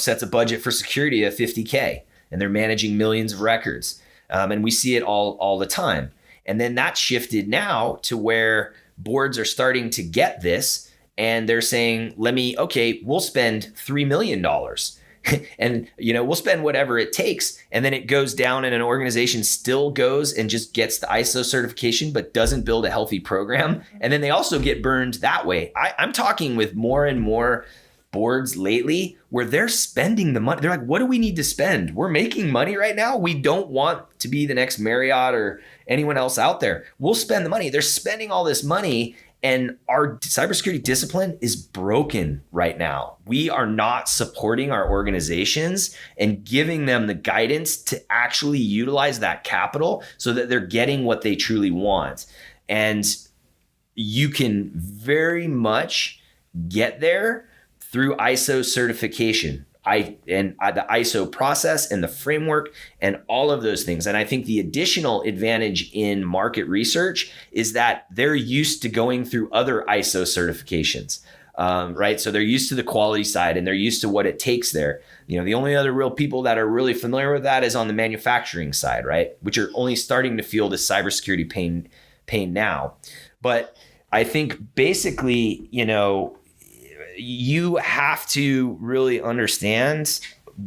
sets a budget for security of $50K, and they're managing millions of records. And we see it all the time. And then that shifted now to where boards are starting to get this, and they're saying, we'll spend $3 million. And, we'll spend whatever it takes. And then it goes down, and an organization still goes and just gets the ISO certification, but doesn't build a healthy program. And then they also get burned that way. I'm talking with more and more boards lately where they're spending the money. They're like, what do we need to spend? We're making money right now. We don't want to be the next Marriott or anyone else out there. We'll spend the money. They're spending all this money, and our cybersecurity discipline is broken right now. We are not supporting our organizations and giving them the guidance to actually utilize that capital so that they're getting what they truly want. And you can very much get there through ISO certification, the ISO process and the framework and all of those things. And I think the additional advantage in market research is that they're used to going through other ISO certifications, right? So they're used to the quality side, and they're used to what it takes there. The only other real people that are really familiar with that is on the manufacturing side, right? Which are only starting to feel the cybersecurity pain now. But I think basically, you have to really understand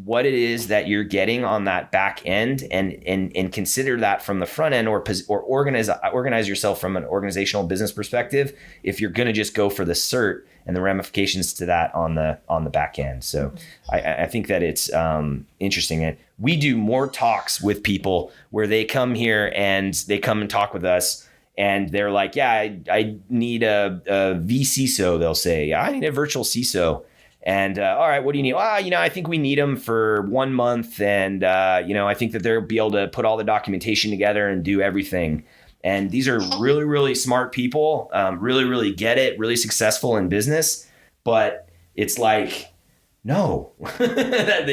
what it is that you're getting on that back end, and consider that from the front end, or organize yourself from an organizational business perspective if you're going to just go for the cert and the ramifications to that on the back end. So I think that it's interesting. And we do more talks with people where they come here and they come and talk with us, and they're like, yeah, I need a vCISO. They'll say, yeah, I need a virtual CISO. And all right, what do you need? I think we need them for 1 month. And, I think that they'll be able to put all the documentation together and do everything. And these are really, really smart people, really, really get it, really successful in business. But it's like, no, that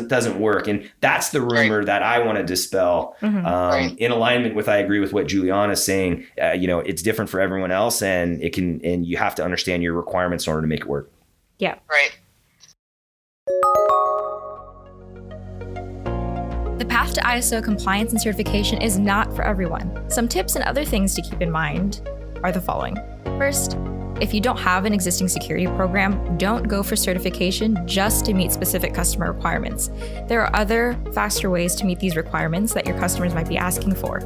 doesn't work. And that's the rumor that I want to dispel, in alignment with, I agree with what Juliana is saying. It's different for everyone else, and you have to understand your requirements in order to make it work. Yeah. Right. The path to ISO compliance and certification is not for everyone. Some tips and other things to keep in mind are the following. First, if you don't have an existing security program, don't go for certification just to meet specific customer requirements. There are other, faster ways to meet these requirements that your customers might be asking for.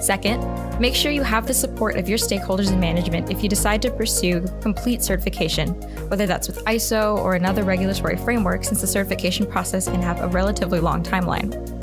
Second, make sure you have the support of your stakeholders and management if you decide to pursue complete certification, whether that's with ISO or another regulatory framework, since the certification process can have a relatively long timeline.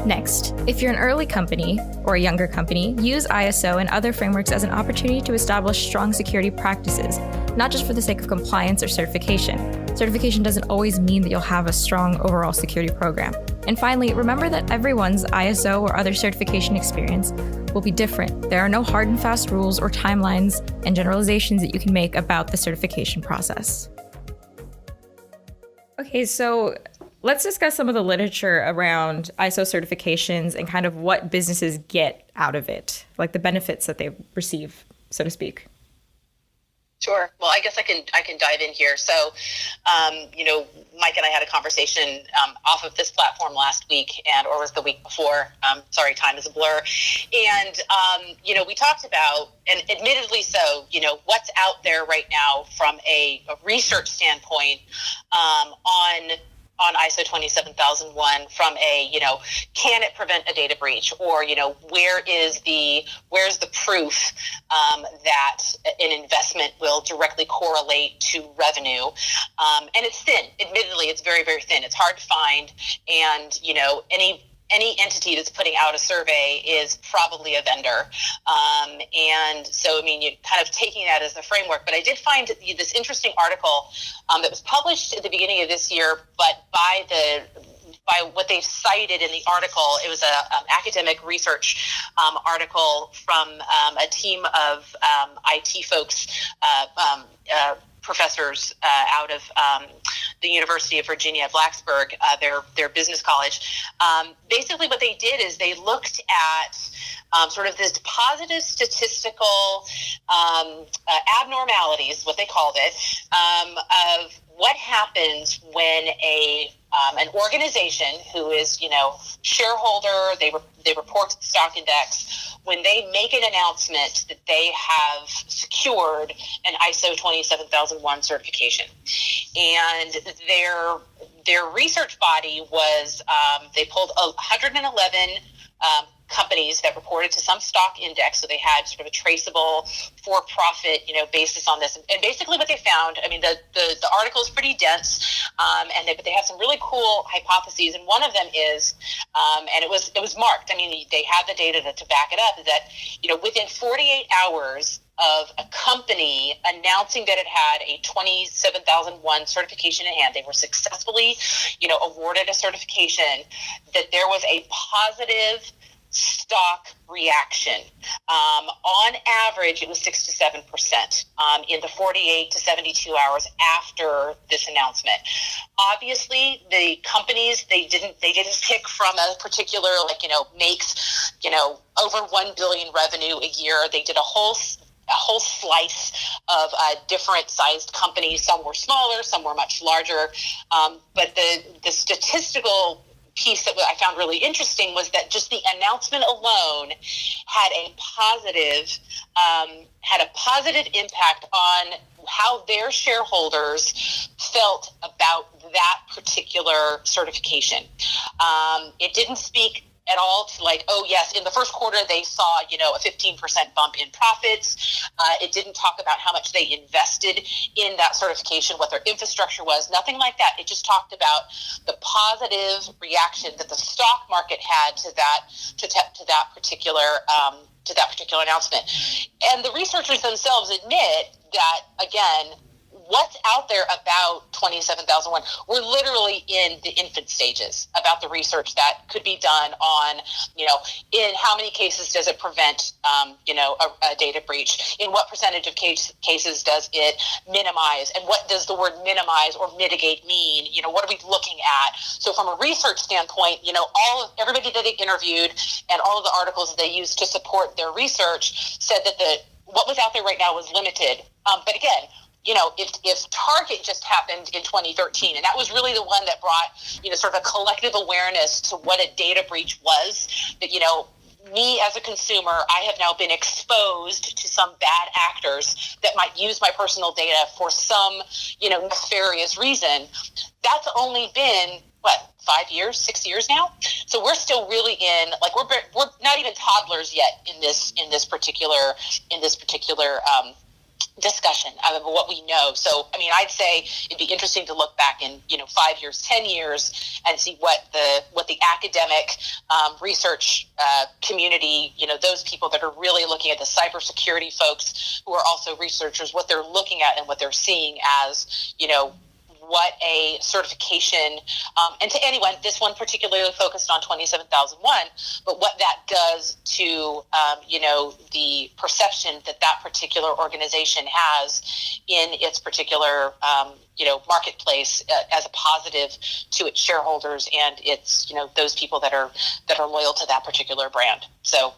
Next, if you're an early company or a younger company, use ISO and other frameworks as an opportunity to establish strong security practices, not just for the sake of compliance or certification. Certification doesn't always mean that you'll have a strong overall security program. And finally, remember that everyone's ISO or other certification experience will be different. There are no hard and fast rules or timelines and generalizations that you can make about the certification process. Okay, so let's discuss some of the literature around ISO certifications and kind of what businesses get out of it, like the benefits that they receive, so to speak. Sure. Well, I guess I can dive in here. So, Mike and I had a conversation off of this platform last week, or was the week before. Sorry, time is a blur. And we talked about, and admittedly so, what's out there right now from a research standpoint on ISO 27001 from a, can it prevent a data breach, or, where's the proof that an investment will directly correlate to revenue? And it's thin. Admittedly, it's very, very thin. It's hard to find. And, any entity that's putting out a survey is probably a vendor. And so, you're kind of taking that as the framework. But I did find this interesting article that was published at the beginning of this year, but by what they cited in the article, it was an academic research article from a team of IT folks, professors out of the University of Virginia at Blacksburg, their business college. Basically what they did is they looked at sort of this positive statistical abnormalities, what they called it, of what happens when an organization who is, shareholder, they report to the stock index, when they make an announcement that they have secured an ISO 27001 certification. And their research body was, they pulled 111 companies that reported to some stock index. So they had sort of a traceable for-profit, basis on this. And basically what they found, the article is pretty dense, but they have some really cool hypotheses. And one of them is, and it was marked, they had the data to back it up, is that, within 48 hours of a company announcing that it had a 27001 certification in hand, they were successfully, awarded a certification, that there was a positive stock reaction. On average, it was 6 to 7% in the 48 to 72 hours after this announcement. Obviously, the companies, they didn't pick from a particular, makes, over 1 billion revenue a year. They did a whole slice of different sized companies. Some were smaller, some were much larger. But the statistical piece that I found really interesting was that just the announcement alone had a positive impact on how their shareholders felt about that particular certification. It didn't speak at all to oh yes, in the first quarter they saw, a 15% bump in profits. It didn't talk about how much they invested in that certification, what their infrastructure was, nothing like that. It just talked about the positive reaction that the stock market had to that particular announcement. And the researchers themselves admit that, again, what's out there about 27001, we're literally in the infant stages about the research that could be done on, in how many cases does it prevent, a data breach? In what percentage of cases does it minimize? And what does the word minimize or mitigate mean? What are we looking at? So from a research standpoint, everybody that they interviewed and all of the articles that they used to support their research said that what was out there right now was limited. But again, if Target just happened in 2013, and that was really the one that brought, sort of a collective awareness to what a data breach was, that, me as a consumer, I have now been exposed to some bad actors that might use my personal data for some, nefarious reason. That's only been, 5 years, 6 years now? So we're still really in, we're not even toddlers yet in this particular discussion of what we know. So, I'd say it'd be interesting to look back in, 5 years, 10 years and see what the academic research community, those people that are really looking at the cybersecurity folks who are also researchers, what they're looking at and what they're seeing as, what a certification, and to anyone, this one particularly focused on 27001, but what that does to, the perception that particular organization has in its particular, marketplace as a positive to its shareholders and its, those people that are loyal to that particular brand. So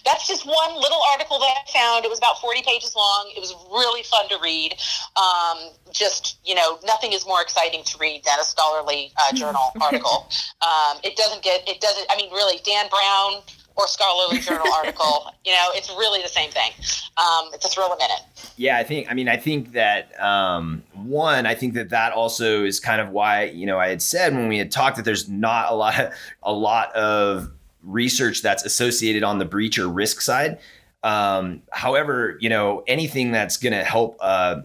that's just one little article that I found. It was about 40 pages long. It was really fun to read. Nothing is more exciting to read than a scholarly journal article. Really, Dan Brown or scholarly journal article, it's really the same thing. It's a thrill a minute. Yeah, I think that I think that also is kind of why, I had said when we had talked that there's not a lot of research that's associated on the breach or risk side. However, anything that's going to help, a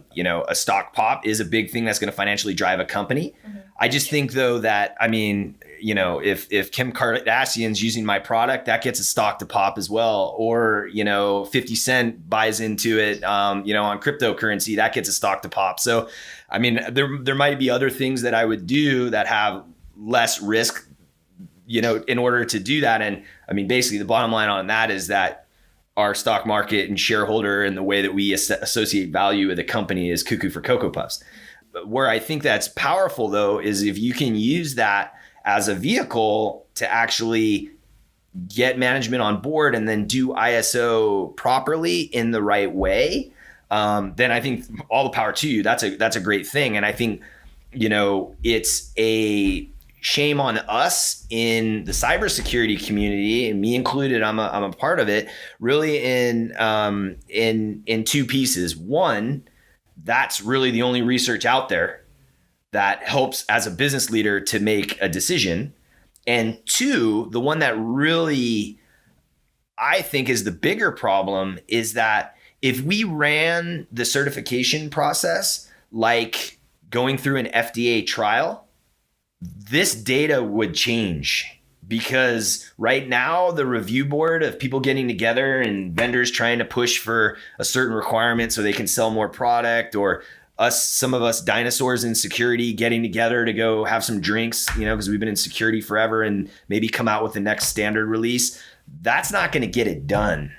stock pop is a big thing that's going to financially drive a company. Mm-hmm. I just think though that, if Kim Kardashian's using my product, that gets a stock to pop as well. Or, 50 Cent buys into it, on cryptocurrency, that gets a stock to pop. So, there might be other things that I would do that have less risk, in order to do that. And basically the bottom line on that is that our stock market and shareholder and the way that we associate value with a company is cuckoo for Cocoa Puffs. where I think that's powerful, though, is if you can use that as a vehicle to actually get management on board and then do ISO properly in the right way, then I think all the power to you. That's a great thing. And I think, it's a shame on us in the cybersecurity community, and me included. I'm a part of it, really in two pieces. One, that's really the only research out there that helps as a business leader to make a decision. And two, the one that really I think is the bigger problem is that if we ran the certification process like going through an FDA trial, this data would change, because right now the review board of people getting together and vendors trying to push for a certain requirement so they can sell more product, or some of us dinosaurs in security getting together to go have some drinks, because we've been in security forever, and maybe come out with the next standard release. That's not going to get it done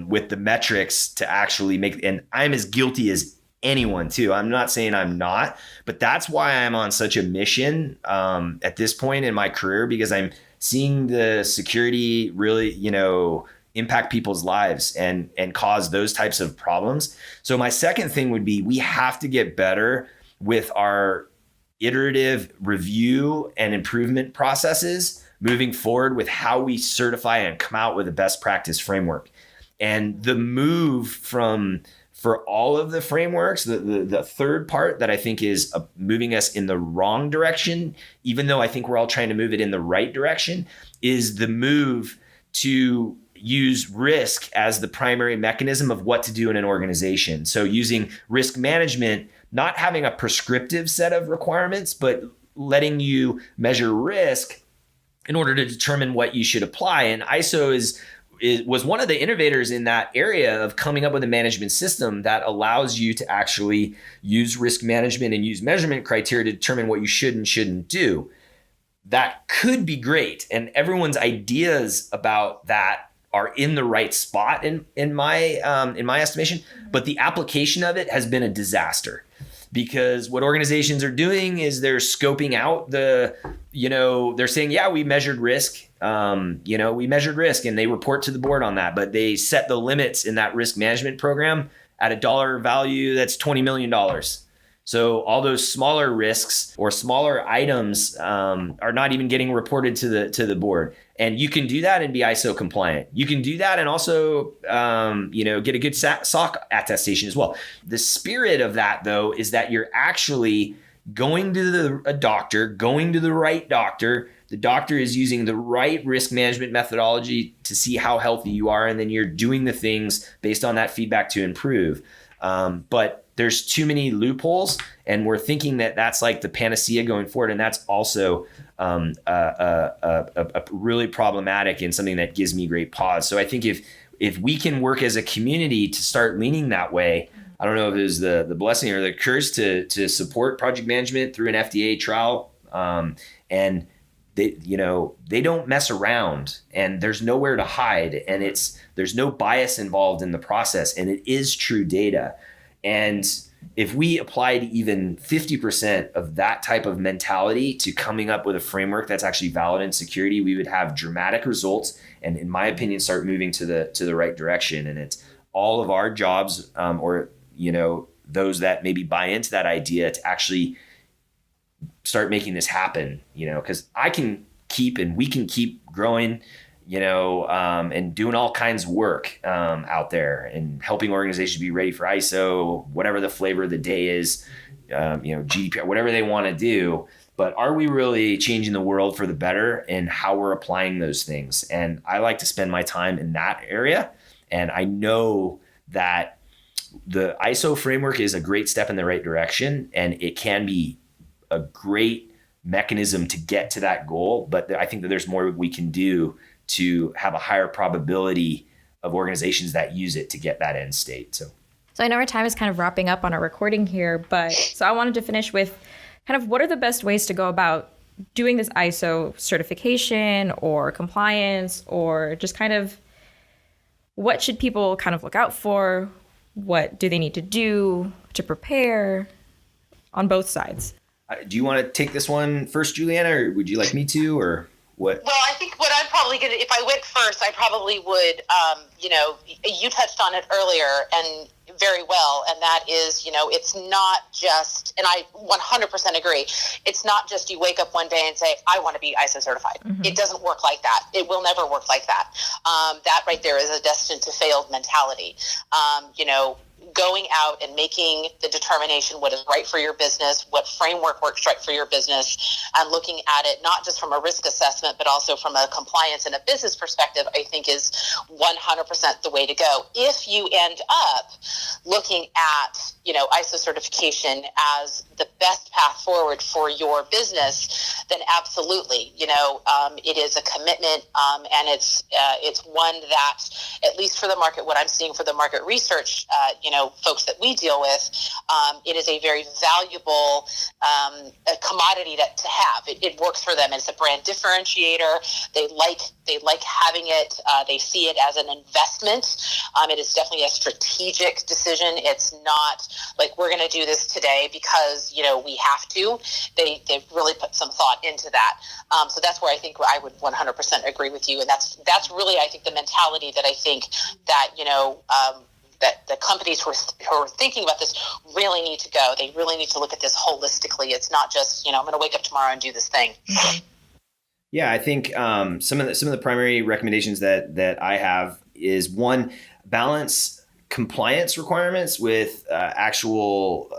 with the metrics to actually make. And I'm as guilty as anyone too. I'm not saying I'm not, but that's why I'm on such a mission at this point in my career, because I'm seeing the security really, impact people's lives and cause those types of problems. So my second thing would be, we have to get better with our iterative review and improvement processes moving forward with how we certify and come out with a best practice framework. And the move for all of the frameworks, the third part that I think is moving us in the wrong direction, even though I think we're all trying to move it in the right direction, is the move to use risk as the primary mechanism of what to do in an organization. So using risk management, not having a prescriptive set of requirements, but letting you measure risk in order to determine what you should apply. And ISO was one of the innovators in that area of coming up with a management system that allows you to actually use risk management and use measurement criteria to determine what you should and shouldn't do. That could be great. And everyone's ideas about that are in the right spot in my estimation, but the application of it has been a disaster, because what organizations are doing is they're scoping out they're saying, yeah, we measured risk. We measured risk, and they report to the board on that, but they set the limits in that risk management program at a dollar value that's $20 million. So all those smaller risks or smaller items are not even getting reported to the board. And you can do that and be ISO compliant. You can do that and also get a good SOC attestation as well. The spirit of that, though, is that you're actually going to a doctor, going to the right doctor. The doctor is using the right risk management methodology to see how healthy you are, and then you're doing the things based on that feedback to improve. But there's too many loopholes, and we're thinking that that's like the panacea going forward, and that's also a really problematic and something that gives me great pause. So I think if we can work as a community to start leaning that way, I don't know if it was the blessing or the curse to support project management through an FDA trial, and they don't mess around, and there's nowhere to hide, and there's no bias involved in the process, and it is true data. And if we applied even 50% of that type of mentality to coming up with a framework that's actually valid in security, we would have dramatic results, and in my opinion, start moving to the right direction. And it's all of our jobs, or those that maybe buy into that idea, to actually start making this happen, because we can keep growing, and doing all kinds of work out there and helping organizations be ready for ISO, whatever the flavor of the day is, GDPR, whatever they want to do. But are we really changing the world for the better in how we're applying those things? And I like to spend my time in that area. And I know that the ISO framework is a great step in the right direction, and it can be a great mechanism to get to that goal. But I think that there's more we can do to have a higher probability of organizations that use it to get that end state. So I know our time is kind of wrapping up on our recording here, but so I wanted to finish with kind of what are the best ways to go about doing this ISO certification or compliance, or just kind of what should people kind of look out for? What do they need to do to prepare? on both sides. Do you want to take this one first, Juliana, or would you like me to, or what? Well, I think what I'm probably going to, if I went first, I probably would, you touched on it earlier and very well, and that is, it's not just, and I 100% agree, it's not just you wake up one day and say, I want to be ISO certified. Mm-hmm. It doesn't work like that. It will never work like that. That right there is a destined to failed mentality. Going out and making the determination what is right for your business, what framework works right for your business, and looking at it not just from a risk assessment, but also from a compliance and a business perspective, I think is 100% the way to go. If you end up looking at, ISO certification as the best path forward for your business, then absolutely, it is a commitment, and it's one that, at least for the market, what I'm seeing for the market research, folks that we deal with, it is a very valuable commodity to have. It works for them. It's a brand differentiator. They like having it. They see it as an investment. It is definitely a strategic decision. It's not like we're going to do this today because we have to. They really put some thought into that. So that's where I think I would 100% agree with you. And that's really, I think, the mentality that I think that that the companies who are thinking about this really need to go. They really need to look at this holistically. It's not just, I'm going to wake up tomorrow and do this thing. Yeah, I think some of the primary recommendations that I have is, one, balance compliance requirements with actual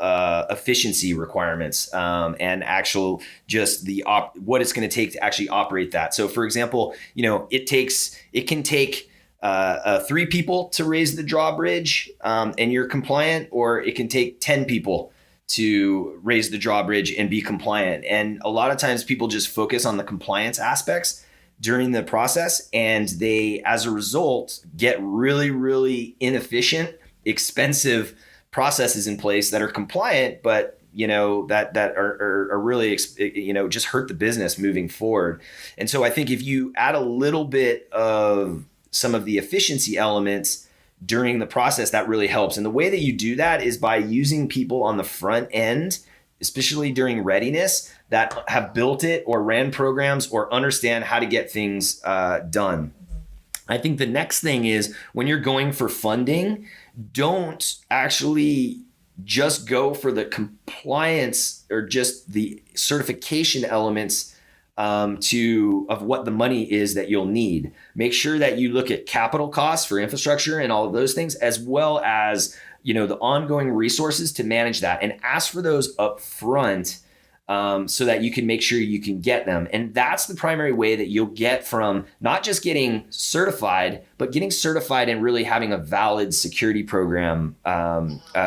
efficiency requirements, and actual just what it's going to take to actually operate that. So, for example, it can take 3 people to raise the drawbridge, and you're compliant, or it can take 10 people to raise the drawbridge and be compliant. And a lot of times people just focus on the compliance aspects during the process, and they, as a result, get really, really inefficient, expensive processes in place that are compliant, but that are really, just hurt the business moving forward. And so I think if you add a little bit of some of the efficiency elements during the process, that really helps. And the way that you do that is by using people on the front end, especially during readiness, that have built it or ran programs or understand how to get things done. I think the next thing is, when you're going for funding, don't actually just go for the compliance or just the certification elements of what the money is that you'll need. Make sure that you look at capital costs for infrastructure and all of those things, as well as, the ongoing resources to manage that, and ask for those up front, so that you can make sure you can get them. And that's the primary way that you'll get from not just getting certified, but getting certified and really having a valid security program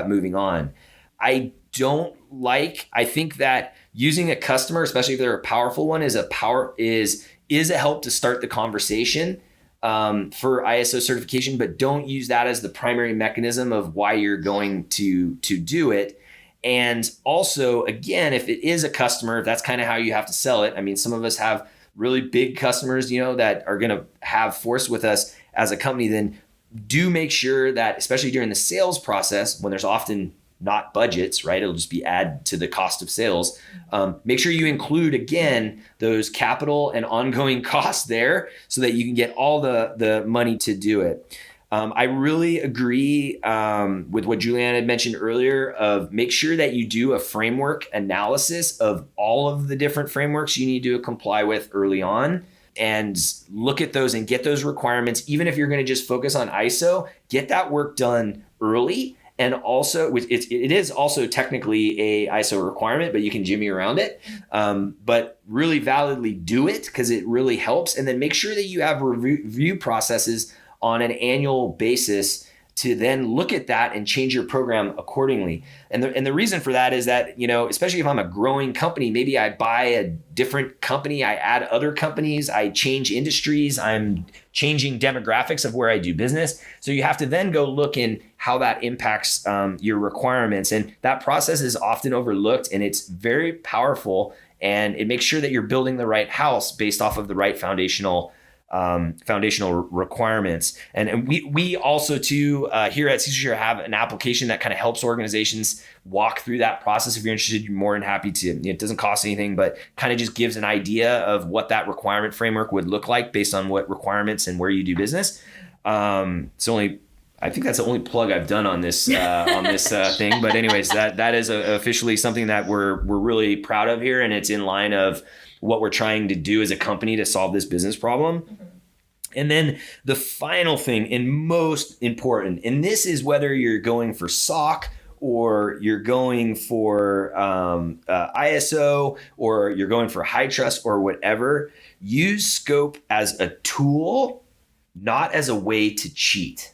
moving on. I think that using a customer, especially if they're a powerful one, is a help to start the conversation for ISO certification, but don't use that as the primary mechanism of why you're going to do it. And also, again, if it is a customer, if that's kind of how you have to sell it. I mean, some of us have really big customers, that are going to have force with us as a company. Then do make sure that, especially during the sales process, when there's often not budgets, right? It'll just be add to the cost of sales. Make sure you include, again, those capital and ongoing costs there, so that you can get all the money to do it. I really agree with what Juliana had mentioned earlier, of make sure that you do a framework analysis of all of the different frameworks you need to comply with early on, and look at those and get those requirements. Even if you're going to just focus on ISO, get that work done early. And also, it is also technically a ISO requirement, but you can jimmy around it. But really validly do it, because it really helps. And then make sure that you have review processes on an annual basis to then look at that and change your program accordingly. And the reason for that is that, especially if I'm a growing company, maybe I buy a different company, I add other companies, I change industries, I'm changing demographics of where I do business. So you have to then go look in how that impacts your requirements. And that process is often overlooked, and it's very powerful, and it makes sure that you're building the right house based off of the right foundational foundational requirements. And we also too here at CIRQ have an application that kind of helps organizations walk through that process. If you're interested, you're more than happy to. It doesn't cost anything, but kind of just gives an idea of what that requirement framework would look like based on what requirements and where you do business. I think that's the only plug I've done on this thing. But anyways, that is officially something that we're really proud of here, and it's in line of what we're trying to do as a company to solve this business problem. Mm-hmm. And then the final thing, and most important, and this is whether you're going for SOC or you're going for ISO or you're going for high trust or whatever, use scope as a tool, not as a way to cheat.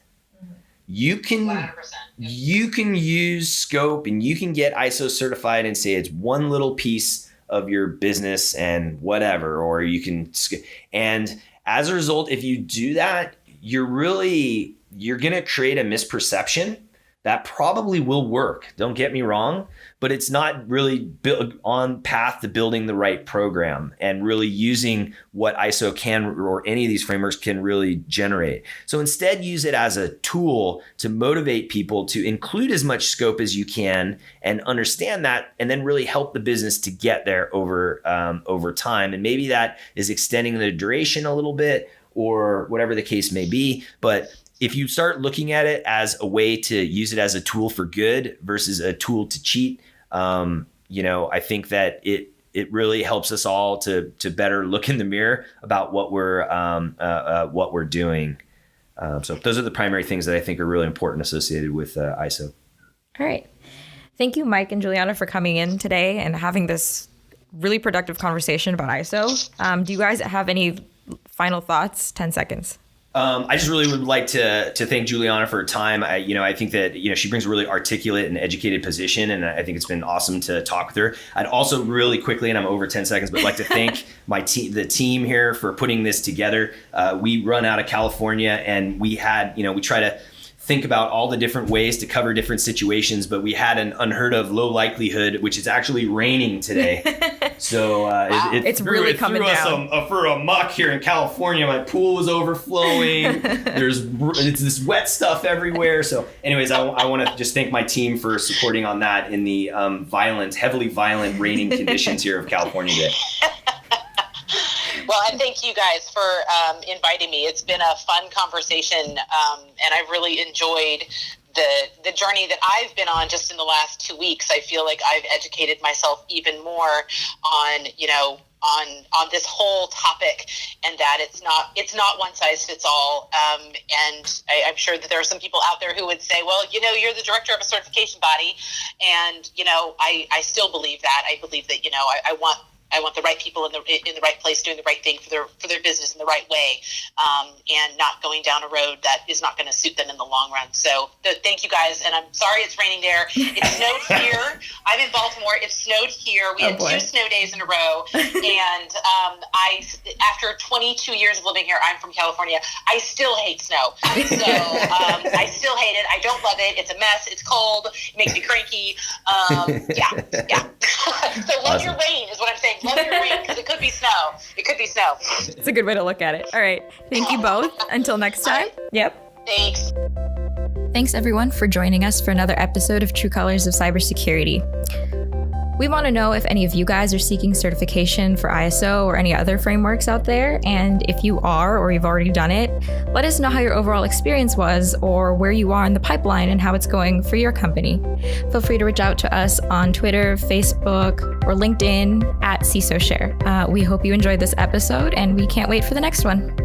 You can 100%. You can use scope and you can get ISO certified and say it's one little piece of your business and whatever, or you can, and as a result, if you do that, you're going to create a misperception that probably will work. Don't get me wrong, but it's not really on path to building the right program and really using what ISO can, or any of these frameworks can really generate. So instead, use it as a tool to motivate people to include as much scope as you can and understand that, and then really help the business to get there over time. And maybe that is extending the duration a little bit or whatever the case may be. But if you start looking at it as a way to use it as a tool for good versus a tool to cheat, I think that it really helps us all to better look in the mirror about what we're doing. So those are the primary things that I think are really important associated with ISO. All right. Thank you, Mike and Juliana, for coming in today and having this really productive conversation about ISO. Do you guys have any final thoughts? 10 seconds. I just really would like to thank Juliana for her time. I think that, she brings a really articulate and educated position, and I think it's been awesome to talk with her. I'd also really quickly, and I'm over 10 seconds, but like to thank the team here for putting this together. We run out of California, and we try to think about all the different ways to cover different situations, but we had an unheard of low likelihood, which is actually raining today. So wow. It's really coming down. For a muck here in California. My pool was overflowing. It's this wet stuff everywhere. So anyways, I want to just thank my team for supporting on that in the heavily violent raining conditions here of California today. Well, and thank you guys for inviting me. It's been a fun conversation, and I've really enjoyed the journey that I've been on just in the last 2 weeks. I feel like I've educated myself even more on this whole topic, and that it's not one size fits all. And I'm sure that there are some people out there who would say, well, you're the director of a certification body, and I still believe that. I believe that I want the right people in the right place doing the right thing for their business in the right way, and not going down a road that is not going to suit them in the long run. So thank you guys, and I'm sorry it's raining there. It snowed here. I'm in Baltimore. It snowed here. We had 2 snow days in a row, and after 22 years of living here, I'm from California. I still hate snow. So I still hate it. I don't love it. It's a mess. It's cold. It makes me cranky. Yeah. So love your rain is what I'm saying. Love your rain, because it could be snow. It could be snow. It's a good way to look at it. All right. Thank you both. Until next time. Yep. Thanks. Thanks, everyone, for joining us for another episode of True Colors of Cybersecurity. We want to know if any of you guys are seeking certification for ISO or any other frameworks out there. And if you are, or you've already done it, let us know how your overall experience was, or where you are in the pipeline and how it's going for your company. Feel free to reach out to us on Twitter, Facebook, or LinkedIn at CISO Share. We hope you enjoyed this episode, and we can't wait for the next one.